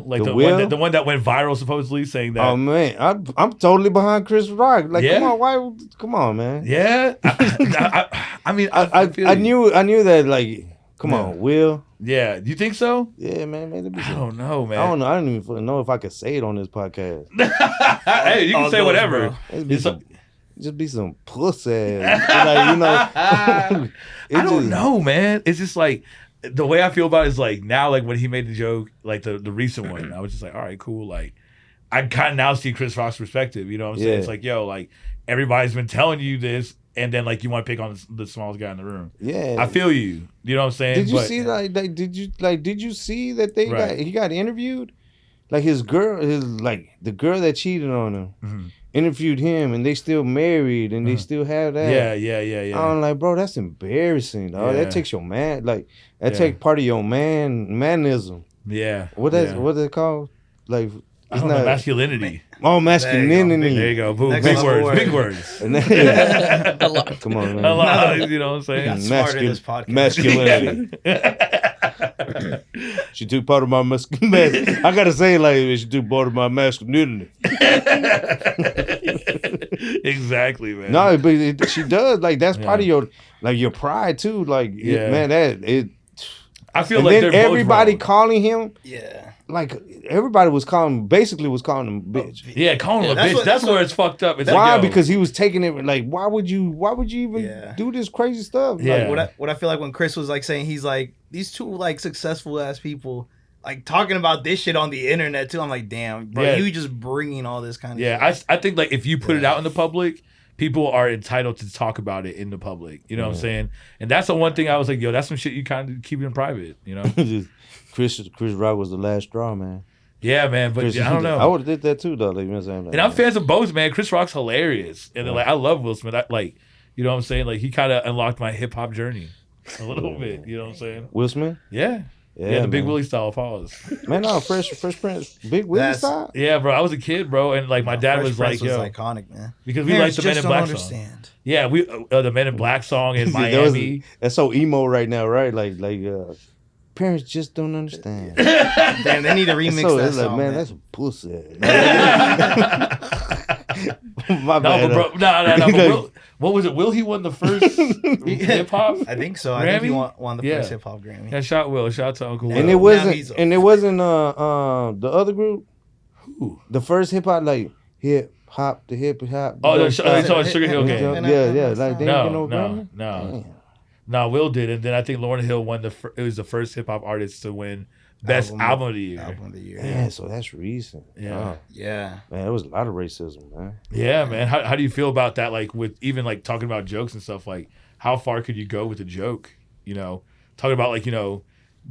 like The the Will? one that went viral supposedly saying that. Oh man, I'm totally behind Chris Rock. Like, Yeah? come on, why? Come on, man. Yeah, I mean, I feel you. knew that. Like, come Yeah. on, Will. Yeah, do you think so? Yeah, man. Maybe I don't know, man. I don't know. I don't even know if I could say it on this podcast. Hey, you can All say goes, whatever. bro. It'd be It's some, just be some pussy. Like, you know, I don't know, man. It's just like the way I feel about it is like now, like when he made the joke, like the recent one, I was just like, all right, cool. Like I kind of now see Chris Rock's perspective. You know what I'm saying? Yeah. It's like, yo, like everybody's been telling you this, and then like you want to pick on the smallest guy in the room. Yeah, I feel you. You know what I'm saying? Did you But- see did you see that they Right. he got interviewed? Like the girl that cheated on him Mhm. interviewed him, and they still married, and they still have that. Yeah. I'm like, bro, that's embarrassing, dog. Yeah. That takes your man, like that Yeah. take part of your manism. Yeah. What is it called? Like I don't know, masculinity. masculinity. There you go. Boom. Next Big level words. word. Big words. And then- A lot. Come on, man. A lot. You know what I'm saying? got smarter in this podcast. Masculinity. She took part of my masculinity. I gotta say it like she took part of my masculinity. Exactly, man. No, but she does. Like that's part of your pride too. Like Yeah. man, I feel and like then they're both everybody wrong. calling him Yeah. like everybody was calling him a bitch. Yeah, calling him a That's bitch. what- That's that's where it's fucked up. It's Why? like, yo, Because he was taking it like why would you even Yeah. do this crazy stuff? Yeah. Like, what I feel like when Chris was like saying he's like these two like successful ass people like talking about this shit on the internet too. I'm like, damn, bro, Yeah. you just bringing all this kind of yeah, shit. I think like if you put it out in the public, people are entitled to talk about it in the public. You know what I'm saying? And that's the one thing I was like, yo, that's some shit you kind of keep in private. You know? Chris Rock was the last straw, man. Yeah, man. But Chris, I don't know. I would have did that too, though. Like, you know what I'm saying? And I'm fans of both, man. Chris Rock's hilarious, and then like I love Will Smith. I, like, you know what I'm saying? Like he kind of unlocked my hip hop journey a little bit. You know what I'm saying? Will Smith. Yeah, the Big man. Willie style. Pause. Man, no, Fresh Prince, Big Willie That's- style. Yeah, bro. I was a kid, bro, and like my dad Fresh was Prince like, yo, iconic, man. because we Parents liked the Men in just Black don't song. understand. Yeah, we the Men in Black song in That was- Miami. that's so emo right now, right? Like parents just don't understand. Damn, they need to remix So that it's like, song. man, Man. that's a pussy. My No, bad. but bro, no. But Will, what was it? Will he won the first hip hop? I think so. I think he Grammy? won the Yeah. first hip hop Grammy. Yeah, shout Will. Shout out to Uncle Will. and Now it wasn't. he's- And it wasn't. The other group. Who? The first hip hop, like hip hop, the hip hop. Oh, those the stuff. Sugar Hill Gang. Yeah. Like they didn't get no No. Grammy. No, Will did, and then I think Lauryn Hill won it was the first hip hop artist to win best album of the year. Album of the year. Man, so that's recent. Yeah. Oh, Yeah. man, there was a lot of racism, man. Yeah, man. How do you feel about that? Like with even like talking about jokes and stuff. Like how far could you go with a joke? You know, talking about like the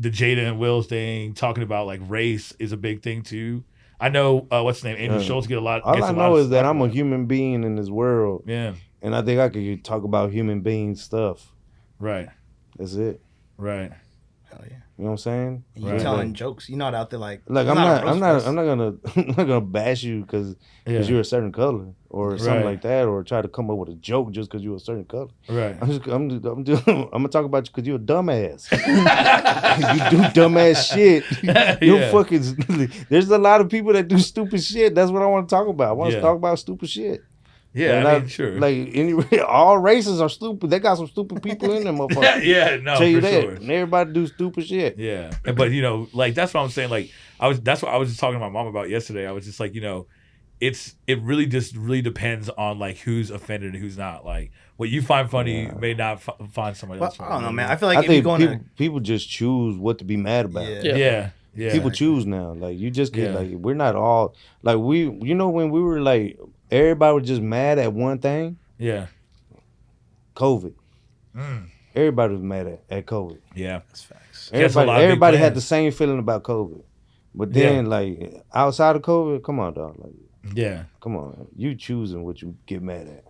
Jada and Will thing. Talking about like race is a big thing too. I know what's his name, Andrew Schultz get a lot. All gets I a lot know of is that stuff I'm a about it. human being in this world, Yeah. and I think I could talk about human being stuff. Right. That's it. Right. Hell yeah. You know what I'm saying? And you Right. telling jokes. You're not out there like Like I'm not gonna bash you because Yeah. you're a certain color or something Right. like that, or try to come up with a joke just because you're a certain color. Right. I'm gonna talk about you because you're a dumbass. You do dumbass shit. You Yeah. fucking. There's a lot of people that do stupid shit. That's what I want to talk about. I want to Yeah. talk about stupid shit. Yeah. And I mean, sure. Like all races are stupid. They got some stupid people in them, motherfuckers. yeah. No. Tell you for that. sure. And everybody do stupid shit. Yeah, but like that's what I'm saying. Like that's what I was just talking to my mom about yesterday. I was just like, it really just really depends on like who's offended and who's not. Like what you find funny may not find somebody Well, else funny. I don't know, man. I feel like I if you're think going people just choose what to be mad about. Yeah. Yeah. People choose now. Like you just get Yeah. like we're not all like when we were like everybody was just mad at one thing. Yeah. COVID. Mm. Everybody was mad at COVID. Yeah. That's facts. Guess a lot of big Everybody had the plans. same feeling about COVID. But then like outside of COVID, come on, dog. Like Yeah. come on. You choosing what you get mad at.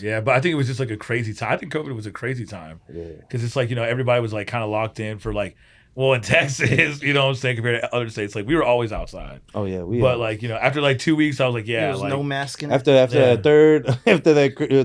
Yeah. But I think it was just like a crazy time. I think COVID was a crazy time Yeah. because it's like everybody was like kind of locked in for like. Well, in Texas, you know what I'm saying, compared to other states, like we were always outside. Oh yeah, But like, after like 2 weeks, I was like, yeah, There was like, no masking. after Yeah. that third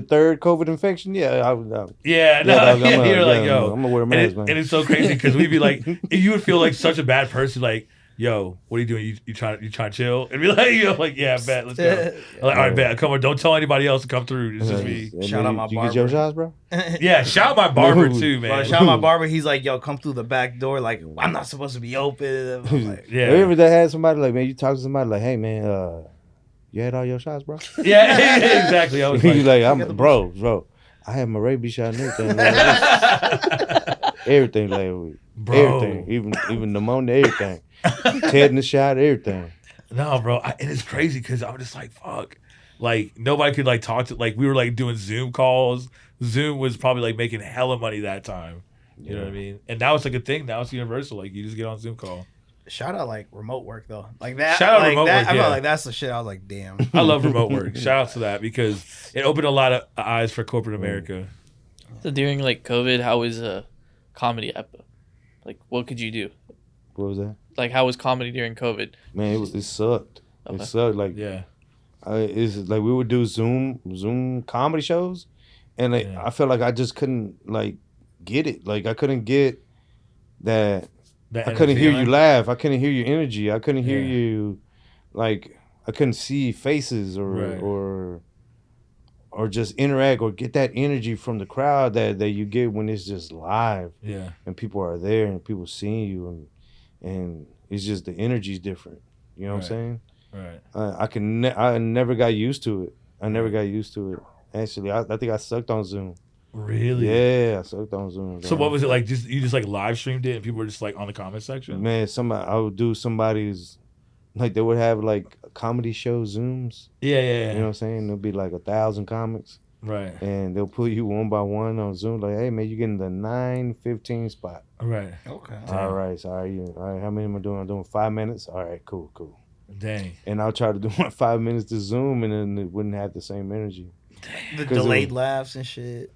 third COVID infection, yeah, I was yeah, no, dog, I'm you're like, yo, I'm gonna wear a and, mask, man. and it's so crazy because we'd be like, you would feel like such a bad person, like, yo, what are you doing? You trying to chill? And be like, like, yeah, bet, let's go. I'm like, all right, bet, come on, don't tell anybody else to come through. It's just me. And Shout then out my you get your barber. shots, bro. Yeah, shout out my barber too, Bro, man. shout out my barber. He's like, yo, come through the back door. Like, I'm not supposed to be open. I'm like, Yeah, Have you ever had somebody like, man, you talk to somebody like, hey man, you had all your shots, bro? Yeah, exactly. I was You like, like, bro, I had my rabies shot and everything. Everything last week. bro. Everything. Even pneumonia, everything. Tetanus shot, everything. No, bro. And it's crazy because I'm just like, fuck. Like, nobody could, like, talk to, like, we were, like, doing Zoom calls. Zoom was probably, like, making hella money that time. You know what I mean? And now it's, like, a thing. Now it's universal. Like, you just get on Zoom call. Shout out like remote work though. Like that. Shout out like remote that, work, I yeah. felt like that's the shit. I was like, damn. I love remote work. Shout out to that because it opened a lot of eyes for corporate America. So during like COVID, how was comedy at like what could you do? What was that? Like how was comedy during COVID? Man, it sucked. Okay. It sucked. Like, Yeah. it's like we would do Zoom comedy shows, and like, Yeah. I felt like I just couldn't like get it. Like I couldn't get that. That I couldn't hear you feeling. laugh. I couldn't hear your energy. I couldn't hear Yeah. you, like I couldn't see faces Right. or just interact or get that energy from the crowd that you get when it's just live Yeah. and people are there and people seeing you and it's just the energy's different. You know what I'm saying? Right. I never got used to it. I never got used to it. Actually, I think I sucked on Zoom. Really? Yeah, I sucked on Zoom. So what was it like? Just you just like live streamed it and people were just like on the comment section? Man, I would do somebody's, like they would have like comedy show Zooms. Yeah. You know what I'm saying? There'll be like 1,000 comics Right. and they'll put you one by one on Zoom. Like, hey man, you getting the 9:15 spot. Right. Okay. All right, so all right, how many am I doing? I'm doing 5 minutes. All right, cool. Dang. And I'll try to do my 5 minutes to Zoom and then it wouldn't have the same energy. The 'Cause it delayed was- laughs and shit.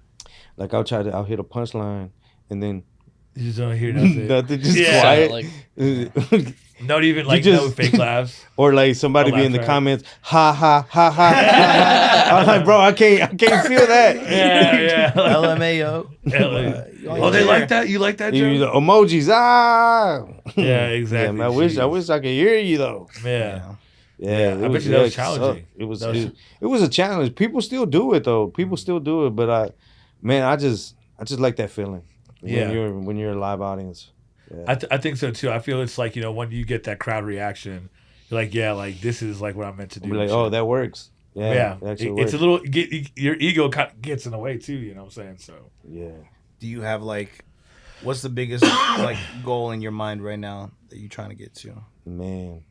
Like I'll hit a punchline and then You just don't hear nothing. nothing, just Yeah. quiet. Like Not even like just- no fake laughs. Or like somebody A be in the laugh track. comments, ha ha ha ha. ha, ha. I was like, bro, I can't feel that. Yeah. LMAO. Oh, they like that? You like that, You joke? the emojis, Yeah, Yeah, exactly. man, I wish I could hear you though. Yeah. Yeah, I bet you that was it challenging. sucked. It was That was- it was a challenge. People still do it though. People still do it, but I just like that feeling. Yeah. When you're a live audience. I think so too. I feel it's like, you know, when you get that crowd reaction, you're like, yeah, like this is like what I'm meant to do. Be like, and oh, shit. that works. Yeah. It actually It's works. a little, your ego kind of gets in the way too, you know what I'm saying? So, Yeah. Do you have like, what's the biggest like goal in your mind right now that you're trying to get to? Man,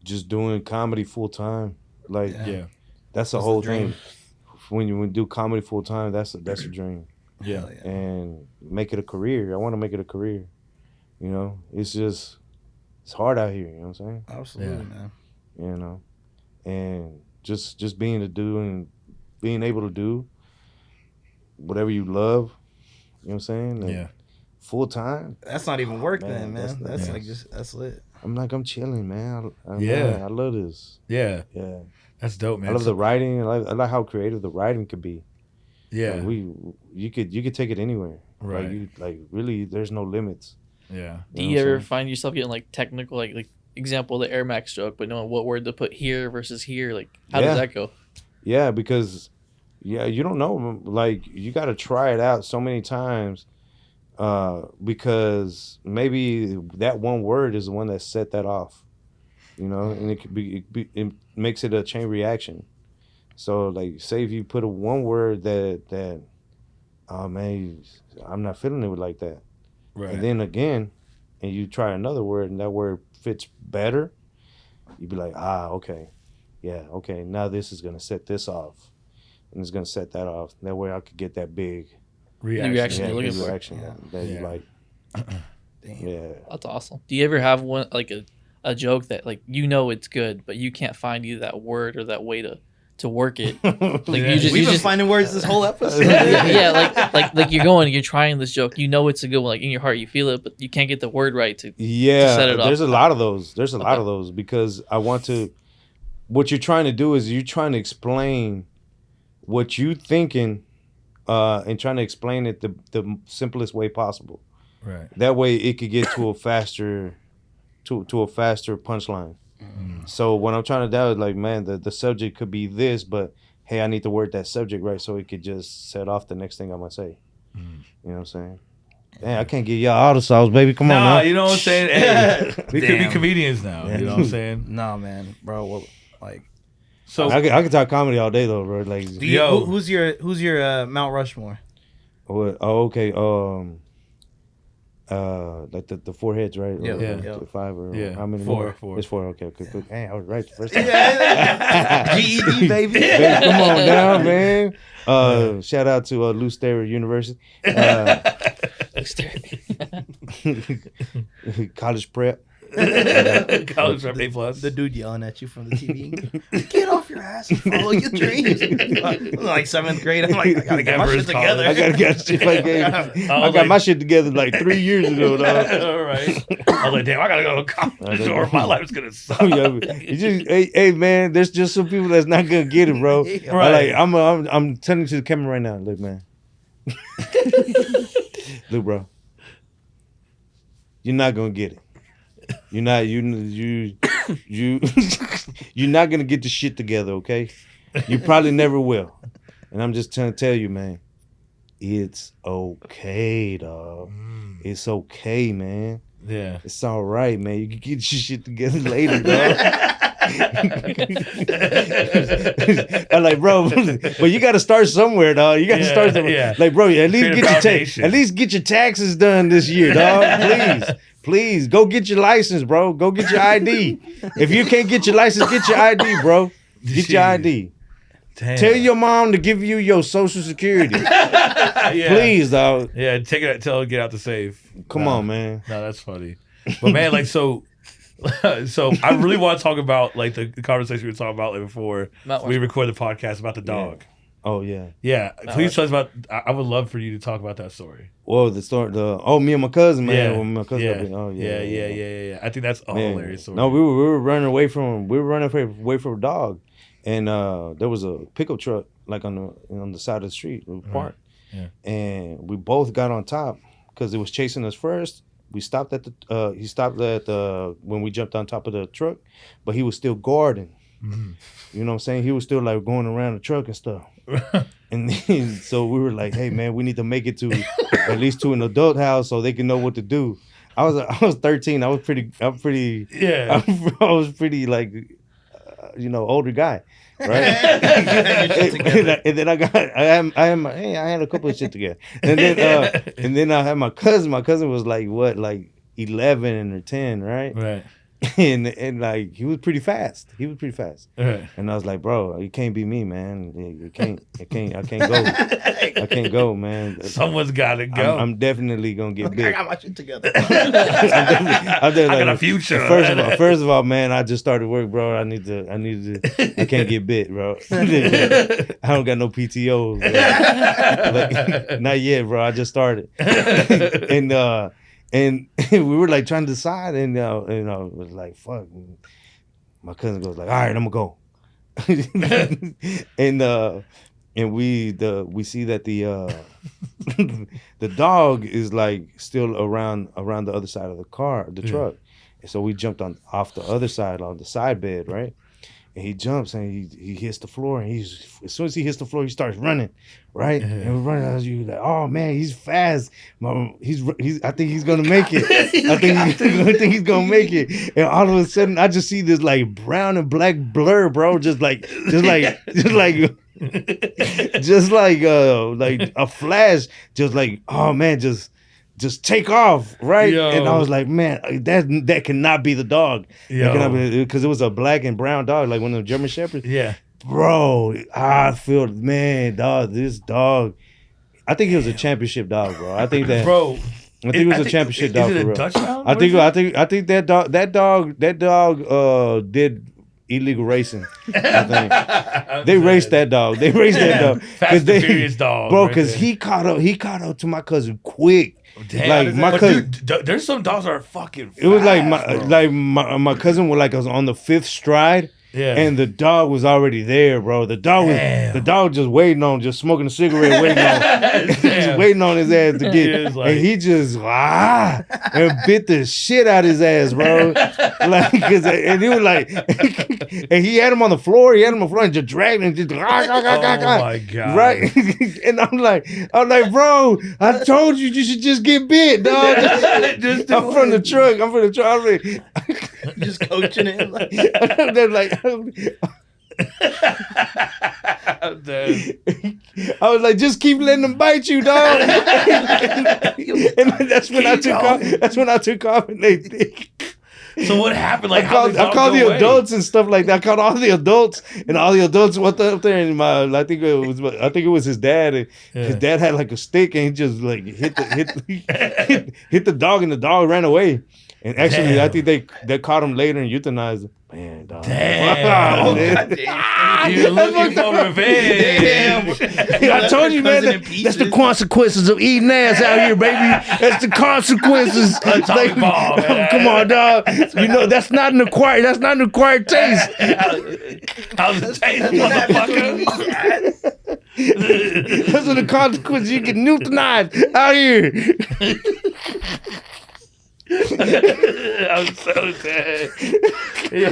just doing comedy full time. Like yeah. that's the That's whole the dream. thing. When you do comedy full time, that's a dream. Yeah. Hell yeah. And make it a career. I want to make it a career. You know, it's hard out here. You know what I'm saying? Absolutely, Yeah. man. You know, and just being able to do whatever you love. You know what I'm saying? And Yeah. full time. That's not even work Man, then, man. that's That's nice. like that's lit. I'm chilling, man. Yeah. I love this. Yeah. Yeah. That's dope, man. I love the writing. I like how creative the writing could be. Yeah. Like you could take it anywhere. Right. Like really, there's no limits. Yeah. do know you what I'm ever saying? find yourself getting like technical like example the Air Max joke, but knowing what word to put here versus here? Like how Yeah. does that go? Yeah, because you don't know. Like you got to try it out so many times, because maybe that one word is the one that set that off. You know, and it makes it a chain reaction. So like, say if you put a one word that oh man, I'm not feeling it like that. Right. And then again, and you try another word and that word fits better, you'd be like, okay. Yeah, okay, now this is gonna set this off. And it's gonna set that off. That way I could get that big reaction you're looking big for. reaction that you Yeah. like. Damn. Yeah. That's awesome. Do you ever have one like a joke that like you know it's good, but you can't find either that word or that way to work it? Like Yeah. you just We've you been just finding words this whole episode. yeah, like you're trying this joke. You know it's a good one. Like in your heart, you feel it, but you can't get the word right to. Yeah, set it there's off. a lot of those. There's a lot Okay. of those because I want to. What you're trying to do is you're trying to explain what you thinking, and trying to explain it the simplest way possible. Right. That way it could get to a faster, to a faster punchline. So what I'm trying to do is like, man, the subject could be this, but hey, I need to word that subject right so it could just set off the next thing I'm gonna say. You know what I'm saying? Dang, I can't get y'all all the sauce, baby. Come on Nah, now. you know what I'm saying? Hey, we could be Damn. comedians now. You know what I'm saying? Nah, man, bro. Well, like, So I can talk comedy all day though, bro. Like, Do you, Yo. who's your Mount Rushmore? what? Oh, okay. Like the four heads, right? Yeah, Or, yeah. Five or Yeah, how many? four. It's four. Okay. Hey, I was right the first time. GED, baby. Man, come on now, man. Shout out to Lou Sterry University. College prep. college rep A plus. The dude yelling at you from the TV. Get off your ass and follow your dreams. Like 7th grade, I'm like, I gotta get my shit Everest College. together. I gotta get shit like I got my shit together like 3 years ago, dog. All right. I was like, damn, I gotta go to college or my life's gonna suck. Yeah, it's just, hey, man, there's just some people that's not gonna get it, bro. Right. I'm telling you to the camera right now. Look, man. Look, bro. You're not gonna get it. You're not you're not gonna get the shit together, okay? You probably never will. And I'm just trying to tell you, man, it's okay, dog. It's okay, man. Yeah. It's all right, man. You can get your shit together later, dog. I'm like, bro, but you got to start somewhere, dog. You got to start somewhere. Yeah. Like, bro, at least Create a get foundation. at least get your taxes done this year, dog. Please, go get your license, bro. Go get your ID. If you can't get your license, get your ID, bro. Get your ID. Damn. Tell your mom to give you your social security. Yeah. Please, dog. Yeah, take it tell her to get out the safe. Come on, man. No, that's funny. But man, like so I really want to talk about like the conversation we were talking about like, before Mount we record the podcast about the dog. Oh yeah. Yeah. Please tell us about I would love for you to talk about that story. Well, me and my cousin, man. Yeah. Well, my cousin. Yeah. Oh Yeah. I think that's a Man. hilarious story. No, we were running away from a dog, and there was a pickup truck like on the side of the street. We parked, Yeah. and we both got on top because it was chasing us first. We stopped at he stopped at when we jumped on top of the truck, but he was still guarding. Mm-hmm. You know what I'm saying? He was still like going around the truck and stuff. And then, so we were like, hey man, we need to make it to at least to an adult house so they can know what to do. I was 13. I was pretty Yeah. I was pretty like older guy, right? and then I had a couple of shit together. And then I had my cousin. My cousin was like 11 or 10, right? Right. And like he was pretty fast. Right. And I was like, bro, you can't be me, man. I can't go, man. Someone's gotta go. I'm definitely gonna get I big. got my shit together. I got a future. First of all, man, I just started work, bro. I can't get bit, bro. I don't got no PTO. Like, not yet, bro. I just started. And we were like trying to decide, and it was like, fuck. My cousin goes like, all right, I'm gonna go. And we see that the dog is like still around the other side of the truck. And so we jumped off the other side on the side bed, right? And he jumps and he hits the floor, and as soon as he hits the floor, he starts running, right? And we're running as you like, oh man, he's fast. I think he's gonna make it. I think he's gonna make it. And all of a sudden, I just see this like brown and black blur, bro, just like a flash, just like, oh man, just take off, right? Yo. And I was like, man, that cannot be the dog. Because it was a black and brown dog, like one of the German Shepherds. Yeah. Bro, I feel, man, dog, this dog, I think he was a championship dog, bro. I think that, Bro. I think it was a championship dog Is it for a real. Dutch hound? I think that dog did illegal racing. I think they raced that dog. Fast and Furious dog, bro. right Because there. he caught up to my cousin quick. Damn. Like my But cousin, dude, there's some dogs that are fucking fast, it was like bro. my cousin was on the 5th stride. Yeah. And the dog was already there, bro. The dog just waiting on, just smoking a cigarette, just waiting on his ass to get. And he just and bit the shit out his ass, bro. And he was like, and he had him on the floor. And just dragged him, just Oh my god! right. And I'm like, bro, I told you should just get bit, dog. I'm from the truck. I'm like, Just coaching him. they're like, I'm dead. I was like, just keep letting them bite you, dog. And that's when I took off. That's when I took off, and So what happened? Like, I called the adults and stuff like that. I called all the adults, and all the adults went up there, and I think it was his dad. And his dad had like a stick, and he just like hit the dog, and the dog ran away. And actually, I think they caught him later and euthanized him. Man, dog. Damn. You're looking for revenge. I told you, man. That's the consequences of eating ass out here, baby. That's the consequences. Like, ball, come on, dog. You know that's not an acquired. That's not an acquired taste. How's it taste, motherfucker? Those are the consequences. You get euthanized out here. I'm so dead. Yo,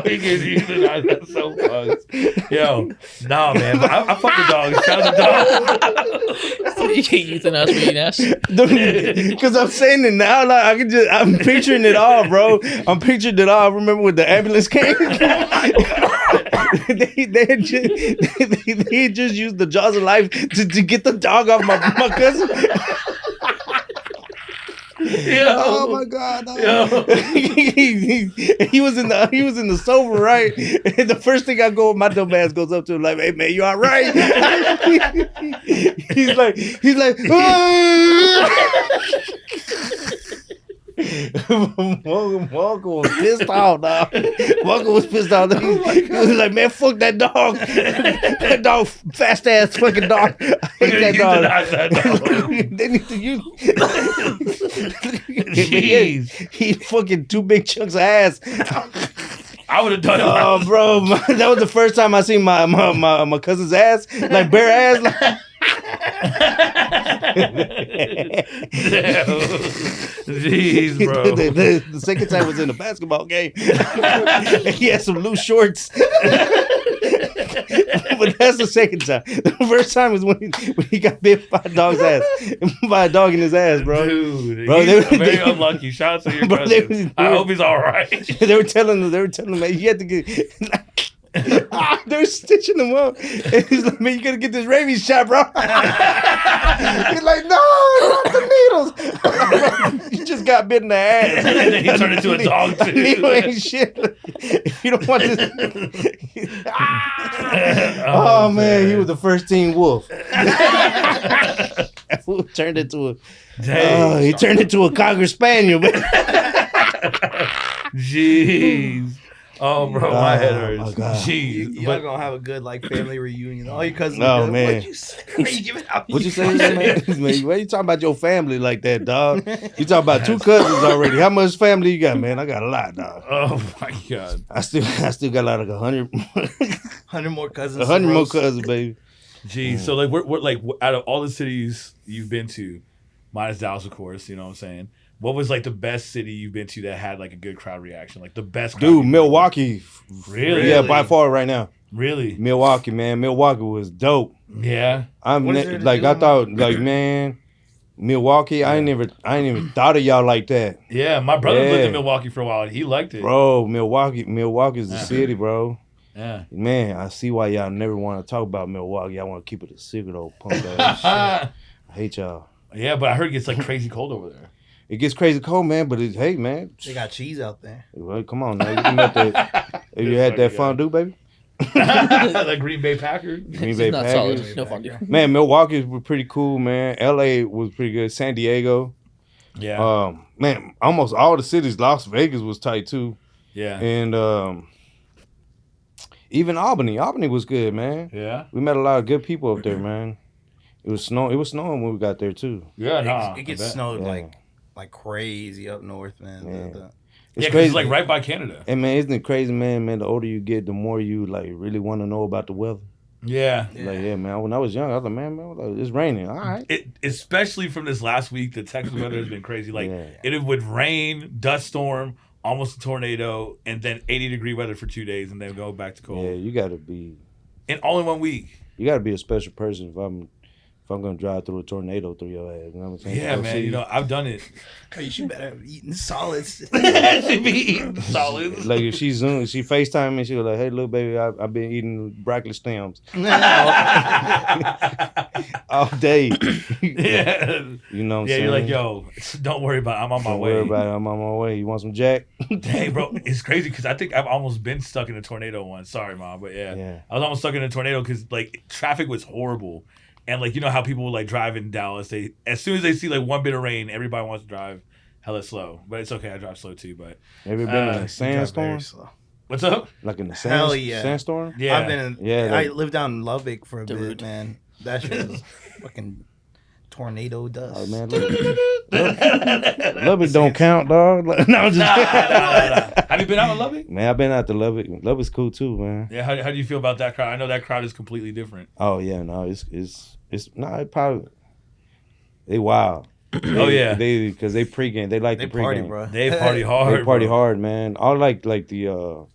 he gets euthanized. That's so fucked. Yo, nah, man. I fuck the dog. Shout out the dog. You can't euthanize for eating ass. Because I'm saying it now, like I'm picturing it all, bro. I'm picturing it all. I remember when the ambulance came. Oh my God. they had just used the jaws of life to get the dog off my cousin. Yo. Oh my God! No. he was in the sofa, right? And the first thing I go, my dumb ass goes up to him like, "Hey man, you all right?" he's like, Walker was pissed off, dog. Walker was pissed off. He was like, man, fuck that dog. That dog, fast ass fucking dog. I hate that dog. They need to use. Jeez. He fucking 2 big chunks of ass. I would have done it. Oh, bro, that was the first time I seen my cousin's ass, like bare ass. Like. Jeez, bro. The second time was in a basketball game. He had some loose shorts. But that's the second time. The first time was when he got bit by a dog's ass. By a dog in his ass, bro. Dude, bro, he's very unlucky. Shout out to your cousin. I hope he's all right. They were telling him, man, you had to get... they were stitching him up. And he's like, man, you gotta get this rabies shot, bro. He's like, no, not the needles. You just got bit in the ass. And then he turned into a dog, too. Needle ain't shit. If you don't want this... oh, man, he was the first teen wolf. That fool turned into a... he turned into a Cocker Spaniel, man. Jeez. Oh, bro, my head hurts. Oh, God. Jeez. Y'all gonna have a good like family reunion. All your cousins. Oh, good. man. What you say? What you say, man? Why you talking about your family like that, dog? You talking about 2 cousins already. How much family you got, man? I got a lot, dog. Oh, my God. I still got like 100. 100 more cousins. 100 more cousins, baby. Jeez. So, like, we're like, out of all the cities you've been to, minus Dallas, of course, you know what I'm saying? What was like the best city you've been to that had like a good crowd reaction? Like the best crowd. Dude, Milwaukee. Really? Yeah, by far right now. Really? Milwaukee, man. Milwaukee was dope. Yeah. I thought, like, man, Milwaukee, I ain't even thought of y'all like that. Yeah, my brother lived in Milwaukee for a while and he liked it. Bro, Milwaukee's the city, bro. Yeah. Man, I see why y'all never want to talk about Milwaukee. Y'all want to keep it a secret, old punk ass shit. I hate y'all. Yeah, but I heard it gets like crazy cold over there. It gets crazy cold, man, but hey, man. They got cheese out there. Well, come on now. You can make that. Have you had that fondue, baby? Like Green Bay Packers. Green Bay Not Packers. solid. No fondue. Man, Milwaukee was pretty cool, man. LA was pretty good. San Diego. Yeah. Man, almost all the cities. Las Vegas was tight too. Yeah. And even Albany. Albany was good, man. Yeah. We met a lot of good people up there, man. It was snowing when we got there too. Yeah, It gets snowed like crazy up north, man. Yeah. It's crazy. It's like right by Canada. And man, isn't it crazy, man? Man, the older you get, the more you like really want to know about the weather. Yeah. Like, yeah, man. When I was young, I was like, man, it's raining. All right. Especially from this last week, the Texas weather has been crazy. Like, Yeah. it would rain, dust storm, almost a tornado, and then 80-degree weather for 2 days, and then go back to cold. Yeah, you gotta be. And all in 1 week. You gotta be a special person if I'm gonna drive through a tornado through your ass. You know what I'm saying? Yeah, Go man. see. You know, I've done it. Oh, you should better have eaten solids. Should be eating solids. Like if she FaceTime me, she was like, "Hey, little baby, I've been eating broccoli stems all day." Yeah. You know what I'm Yeah, saying? you're like, yo, don't worry about it. I'm on my Don't way. worry about it. I'm on my way. You want some Jack? Hey, bro, it's crazy because I think I've almost been stuck in a tornado once. Sorry, Mom, but yeah. I was almost stuck in a tornado because like traffic was horrible, and like you know how people like drive in Dallas, they as soon as they see like one bit of rain, everybody wants to drive hella slow. But it's okay, I drive slow too. But Have you been in a sandstorm? what's up? Like in a Hell yeah. sandstorm? Yeah, I've been. Yeah, I like- lived down in Lubbock for a bit, Dude. man. That shit was fucking tornado dust. Oh man, Lubbock don't count, dog. Like, no, I'm just Nah. Have you been out in Lubbock? Man, I've been out to Lubbock. Lubbock's cool too, man. Yeah, how do you feel about that crowd? I know that crowd is completely different. Oh yeah, no, it's it probably they wild. Oh yeah, because they pregame. They like They the pregame. party, bro. they party hard. They party bro. hard, man. All like the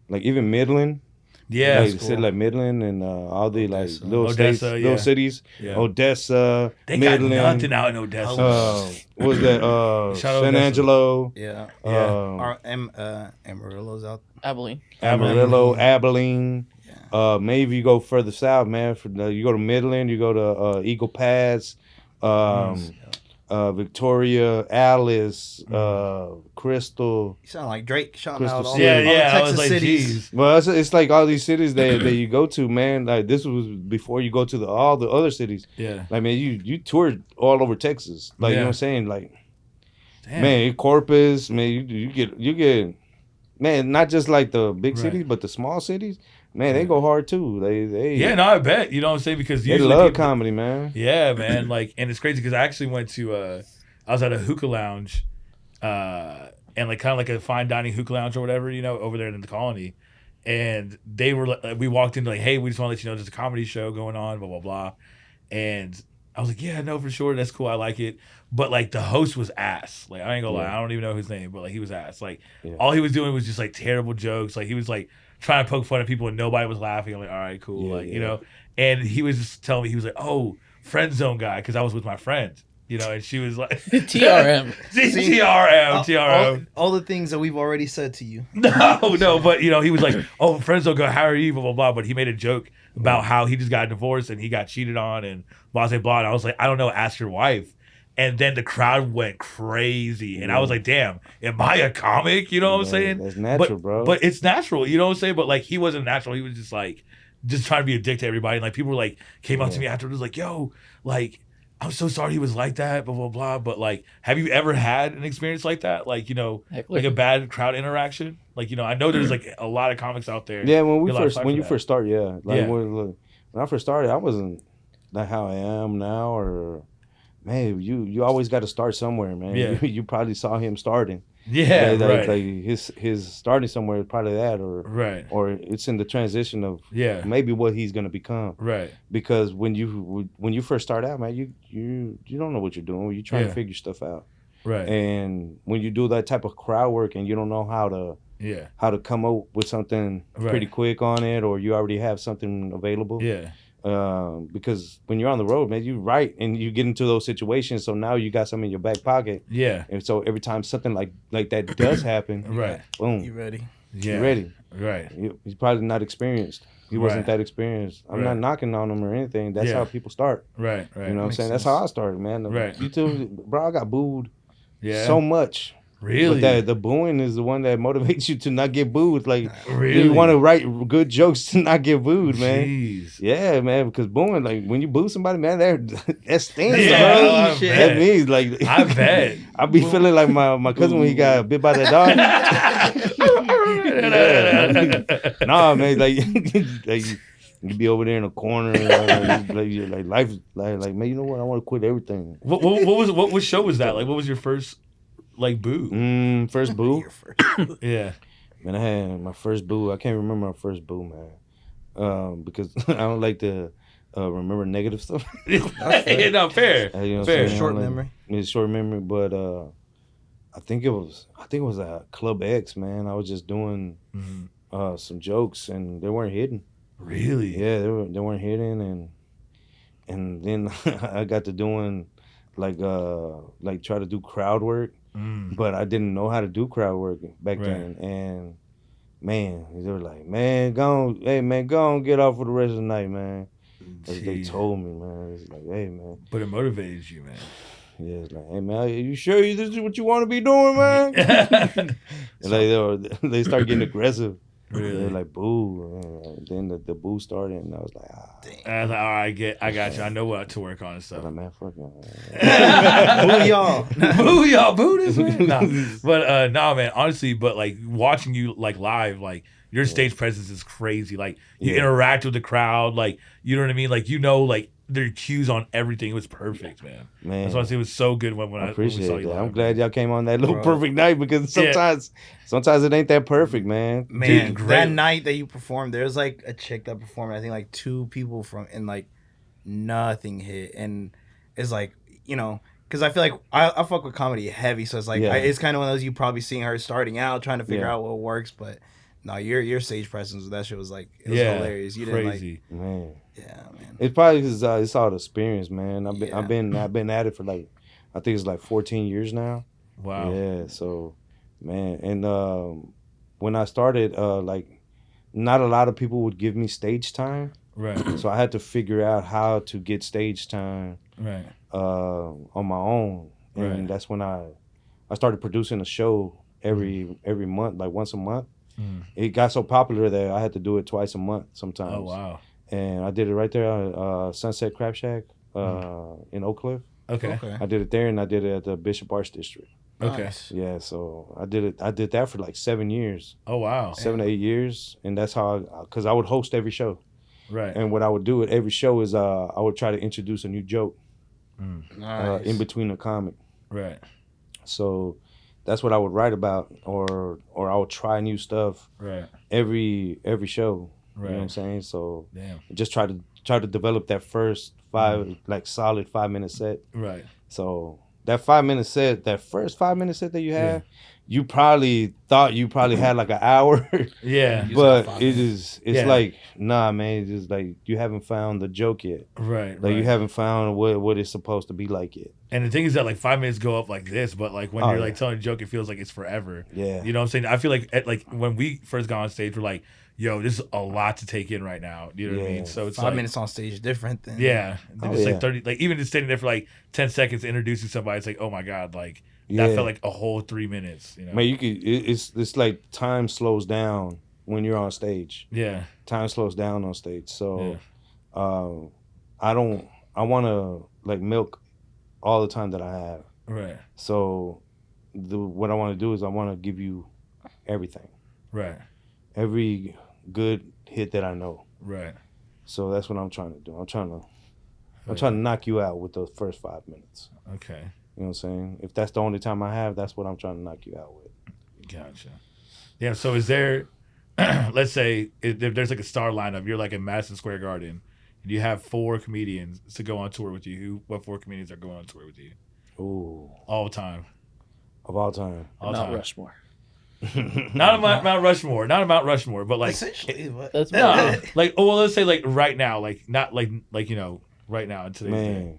like even Midland. Yeah, like, cool. city like Midland and all the like Odessa. little Odessa, states, yeah. little cities. Yeah. Odessa, They Midland. got nothing out in Odessa. What was that? Shout out San Odessa. Angelo. Yeah. Yeah. Amarillo's out. Abilene. Amarillo, Abilene. Maybe you go further south, man. You go to Midland, you go to Eagle Pass, Victoria, Alice, Crystal. You sound like Drake shouting Crystal out all, City. Yeah, all the yeah. I Texas was like, cities. geez. Well, it's like all these cities that you go to, man. Like this was before you go to all the other cities. Yeah. Like man, you toured all over Texas. Like you know Yeah. what I'm saying? Like Damn. man, Corpus, man, you get man, not just like the big Right. cities, but the small cities. Man, they go hard too. They Yeah, no, I bet. You know what I'm saying? Because they usually love people- comedy, man. Yeah, man. Like, and it's crazy because I actually went to I was at a hookah lounge, and like kind of like a fine dining hookah lounge or whatever, you know, over there in the colony. And they were like, we walked in like, hey, we just want to let you know there's a comedy show going on, blah blah blah. And I was like, yeah, no, for sure, that's cool, I like it. But like the host was ass. Like I ain't gonna lie, I don't even know his name, but like he was ass. Like all he was doing was just like terrible jokes. Like he was like trying to poke fun at people and nobody was laughing. I'm like, all right, cool, Yeah, like yeah. you know. And he was just telling me, he was like, oh, friend zone guy, because I was with my friend, you know, and she was like, TRM. TRM. All the things that we've already said to you. No, but you know, he was like, oh, friends don't go, how are you, blah, blah, blah. But he made a joke about how he just got divorced and he got cheated on and blah, blah, blah. And I was like, I don't know, ask your wife. And then the crowd went crazy. And I was like, damn, am I a comic? You know what I'm saying? That's natural, bro. But it's natural, you know what I'm saying? But like, he wasn't natural. He was just like, just trying to be a dick to everybody. And like, people were like, came up to me afterwards, like, yo, like, I'm so sorry he was like that, blah, blah, blah. But like, have you ever had an experience like that? Like, you know, Heckler. like a bad crowd interaction? Like, you know, I know there's like a lot of comics out there. yeah, when Get a lot of flack when for you that. first start, yeah. Like Yeah. when I first started, I wasn't like how I am now, or man, you always got to start somewhere, man. Yeah. You probably saw him starting. Yeah, like, right. like his starting somewhere is probably that, Right. or it's in the transition of Yeah. maybe what he's gonna become. Right. Because when you first start out, man, you don't know what you're doing. You're trying Yeah. to figure stuff out, Right. and when you do that type of crowd work and you don't know how to come up with something Right. pretty quick on it, or you already have something available. Yeah. Because when you're on the road, man, you write and you get into those situations. So now you got something in your back pocket, Yeah. and so every time something like that does happen, Right. You boom, ready? Yeah. you're ready. Right. He's probably not experienced. He wasn't Right. that experienced. I'm Right. not knocking on him or anything. That's Yeah. how people start. Right. Right. You know what I'm Makes saying? That's sense. how I started, man. Right. You too, bro. I got booed Yeah. so much. Really? But the booing is the one that motivates you to not get booed. Like Really? you want to write good jokes to not get booed, man. Jeez. Yeah, man. Because booing, like when you boo somebody, man, that stings, Yeah, bro. I shit. bet. That means like I bet. I be feeling like my cousin when he got bit by that dog. Nah, man. Like, like you be over there in a corner, like life, like man. You know what? I want to quit everything. What show was that? Like, what was your first like boo? First boo. Your first. Yeah. Man, I had my first boo. I can't remember my first boo, man. Because I don't like to remember negative stuff. No, fair. You know what Fair. I'm saying? Short I don't like- memory. It's short memory, but I think it was at Club X, man. I was just doing some jokes and they weren't hidden. Really? Yeah, they weren't hidden, and then I got to doing like try to do crowd work, but I didn't know how to do crowd work back then. And man, they were like, man, go on, get off for the rest of the night, man. As they told me, man. It's like, hey, man. But it motivated you, man. Yeah, it's like, hey, man, are you sure this is what you want to be doing, man? And like they start getting aggressive. Really? They're like, boo. And then the boo started, and I was like, And I was like, all right, I got you. I know what to work on and I stuff. was like, man, fuck y'all. Boo y'all. Boo y'all, boo this man. Nah. But nah, man, honestly, but like watching you like live, like your stage presence is crazy. Like you interact with the crowd, like you know what I mean? Like like their cues on everything. It was perfect, man. That's why I say it was so good when I we appreciate saw you that. live. I'm glad y'all came on that little perfect night because sometimes it ain't that perfect, man. Man, that night that you performed, there's like a chick that performed. I think like 2 people from, and like nothing hit, and it's like, you know, because I feel like I fuck with comedy heavy, so it's like it's kind of one of those, you probably seeing her starting out trying to figure out what works, but no, your stage presence, that shit was like, it was hilarious. You crazy. Didn't like, Man. Yeah, man. It's probably because it's all the experience, man. I've been at it for like, I think it's like 14 years now. Wow. Yeah. So, man, and when I started, like, not a lot of people would give me stage time. Right. So I had to figure out how to get stage time. Right. On my own, and that's when I started producing a show every month, like once a month. It got so popular that I had to do it twice a month sometimes. Oh wow! And I did it right there at Sunset Crab Shack in Oak Cliff. Okay. I did it there, and I did it at the Bishop Arts District. Okay. Nice. Yeah, so I did that for like 7 years. Oh wow! 7 to 8 years, and that's how because I would host every show. Right. And what I would do at every show is I would try to introduce a new joke in between the comic. Right. So that's what I would write about, or I would try new stuff. Right. Every show. Right. You know what I'm saying? So damn. Just try to develop that first like solid 5-minute set. Right. So that 5-minute set, that first 5-minute set that you have, you probably thought you had like an hour. Yeah. But it's like, nah, man, it's just like you haven't found the joke yet. Right. Like you haven't found what it's supposed to be like yet. And the thing is that like 5 minutes go up like this, but like when you're like telling a joke, it feels like it's forever. Yeah. You know what I'm saying? I feel like when we first got on stage, we're like, yo, this is a lot to take in right now. You know what I mean? So it's 5 minutes on stage is different than it's like 30, like even just standing there for like 10 seconds introducing somebody, it's like, oh my God, like that felt like a whole 3 minutes. You know? Man, it's like time slows down when you're on stage. Yeah. Time slows down on stage. So I want to like milk all the time that I have. Right. So what I want to do is I want to give you everything. Right. Every good hit that I know. Right. So that's what I'm trying to do. I'm trying to knock you out with those first 5 minutes. Okay. You know what I'm saying? If that's the only time I have, that's what I'm trying to knock you out with. Gotcha. Yeah. So is there, let's say if there's like a star lineup, you're like in Madison Square Garden, and you have 4 comedians to go on tour with you. What 4 comedians are going on tour with you? Ooh. All time. Of all time. Mount Rushmore. Not a Mount Rushmore. Not a Mount Rushmore, but like That's no, like well, let's say like right now, like not like you know right now in today's day.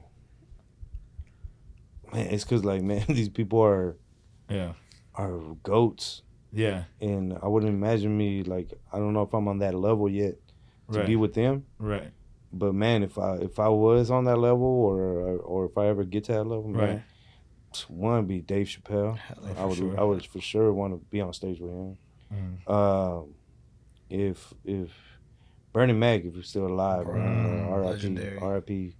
Man, it's because like man, these people are goats. Yeah. And I wouldn't imagine me like I don't know if I'm on that level yet to be with them. Right. But man, if I was on that level or if I ever get to that level, man, one would be Dave Chappelle. I would for sure want to be on stage with him. If Bernie Mac, if he's still alive, R.I.P.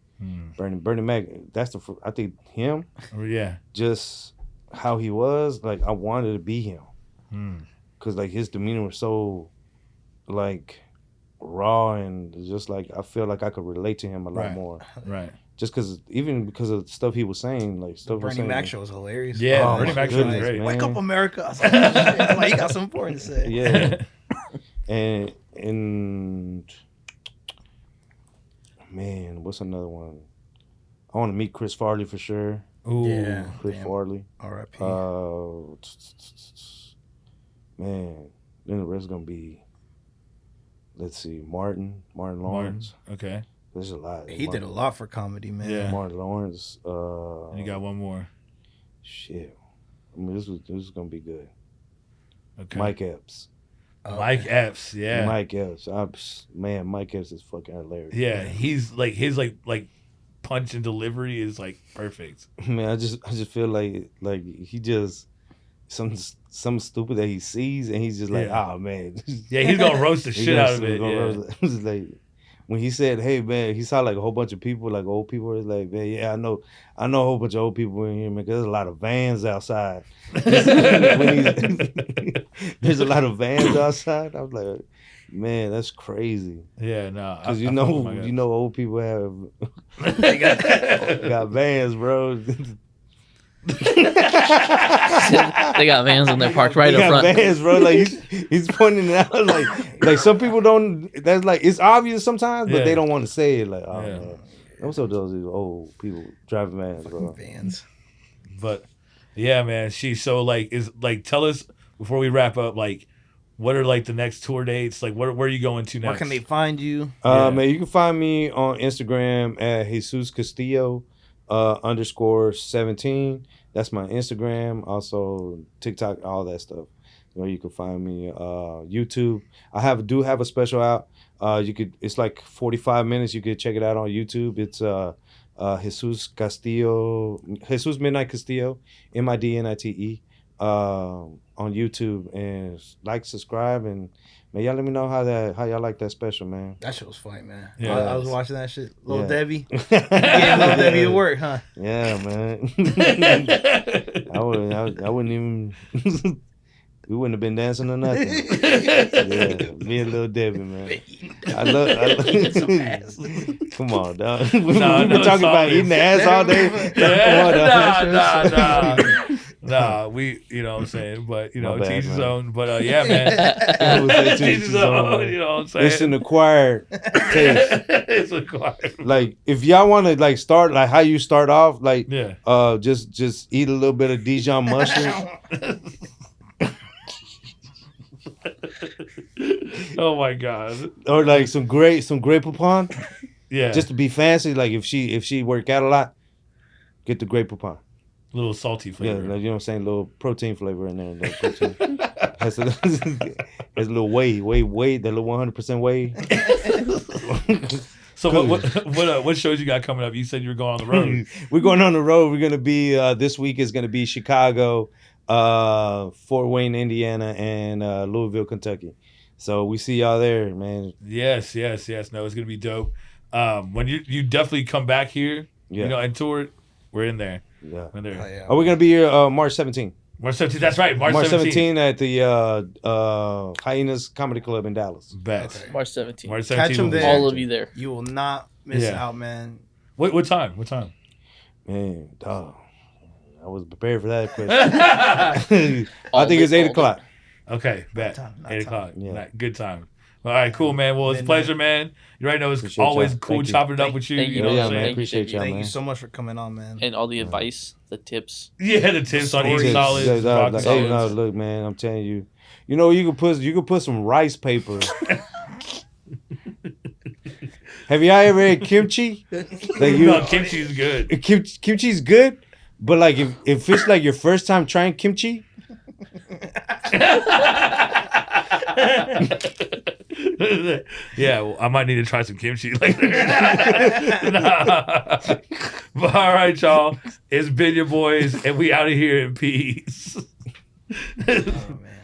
Bernie Mac. That's I think him. Yeah. Just how he was, like I wanted to be him, cause like his demeanor was so like raw and just like I feel like I could relate to him a lot more. Right. Just because of the stuff he was saying, like stuff. Bernie Mac show was hilarious. Yeah, Bernie Mac show was great. Wake up, America! I was like, shit, like, he got something important to say. Yeah, and man, what's another one? I want to meet Chris Farley for sure. Ooh, yeah, Chris Farley. R.I.P. Man, then the rest is gonna be. Let's see, Martin Lawrence. Okay. There's a lot. He did a lot for comedy, man. Yeah. Martin Lawrence. And you got one more. Shit. I mean, this is gonna be good. Okay. Mike Epps. Mike Epps, yeah. Mike Epps. Man, Mike Epps is fucking hilarious. Yeah, he's like his like punch and delivery is like perfect. Man, I just feel like he just some stupid that he sees and he's just like, oh man. Yeah, he's gonna roast the shit out of it. Yeah. Like when he said, "Hey man," he saw like a whole bunch of people, like old people. It's like, man, yeah, I know a whole bunch of old people in here, man. 'Cause there's a lot of vans outside. There's a lot of vans outside. I was like, man, that's crazy. Yeah, no, because you know old people have got vans, bro. They got vans and they're parked right up front. Vans, bro. Like he's pointing it out. Like some people don't. That's like it's obvious sometimes, but they don't want to say it. Like, oh man, what's up, those old people driving vans, bro? Vans. But yeah, man. Tell us before we wrap up, like, what are like the next tour dates? Like, where are you going to next? Where can they find you? Man, you can find me on Instagram at Jesus Castillo _17. That's my Instagram. Also TikTok, all that stuff. You can find me. YouTube. I do have a special out. It's like 45 minutes. You could check it out on YouTube. It's Jesus Midnite Castillo, Midnite, on YouTube, and subscribe, and man, y'all let me know how y'all like that special, man. That shit was funny, man. Yeah, I was watching that shit. Little Yeah. Debbie. Getting Little Debbie to work, huh? Yeah, man. I wouldn't even. We wouldn't have been dancing or nothing. Yeah, me and Little Debbie, man. I love some ass. Come on, dog. We've No, been talking about eating the ass all day. Nah, you know what I'm saying? But, My bad, teach his man. own. But, yeah, man. I would say Teach his own, you know what I'm saying? It's an acquired taste. It's acquired. Like, if y'all want to, like, start, like, how you start off, like, Yeah. just eat a little bit of Dijon mushroom. Oh my god. Or, like, some Grey Poupon. Yeah. Just to be fancy, like, if she work out a lot, get the Grey Poupon. A little salty Yeah, flavor. like, you know what I'm saying? A little protein flavor in there. A little protein. has a little whey, that little 100% whey. So what shows you got coming up? You said you were going on the road. We're going on the road. We're gonna be this week is gonna be Chicago, Fort Wayne, Indiana, and Louisville, Kentucky. So we see y'all there, man. Yes. No, it's gonna be dope. When you definitely come back here, Yeah. and tour, we're in there. Yeah. We're there. Oh, yeah. Are we gonna be here March 17th? March 17th. That's right. March March 17th. 17th at the Hyenas Comedy Club in Dallas. Bet. Okay. March 17th. March 17th. Catch 'em will be there. All of you there. You will not miss Yeah. out, man. What time? What time? Man, dog. I was prepared for that question. I think it's 8 o'clock. Okay, bet. Not 8 time. o'clock. Yeah. Good time. All right, cool, man. Well, it's a Midnight. pleasure, man. You already know it's Appreciate always y'all. cool Thank you. chopping it up with you. Thank You you. know Yeah, what I'm man. saying? Appreciate y'all, Thank man. you so much for coming on, man. And all the advice, the tips. Yeah, the tips on each Stories. solid. Hey, solids. no, look, man. I'm telling you. You know, you could put some rice paper. Have y'all ever had kimchi? Like No, kimchi is good. Kimchi's good, but like if it's like your first time trying kimchi, Yeah, well, I might need to try some kimchi later. Nah. But all right, y'all. It's been your boys, and we out of here in peace. Oh, man.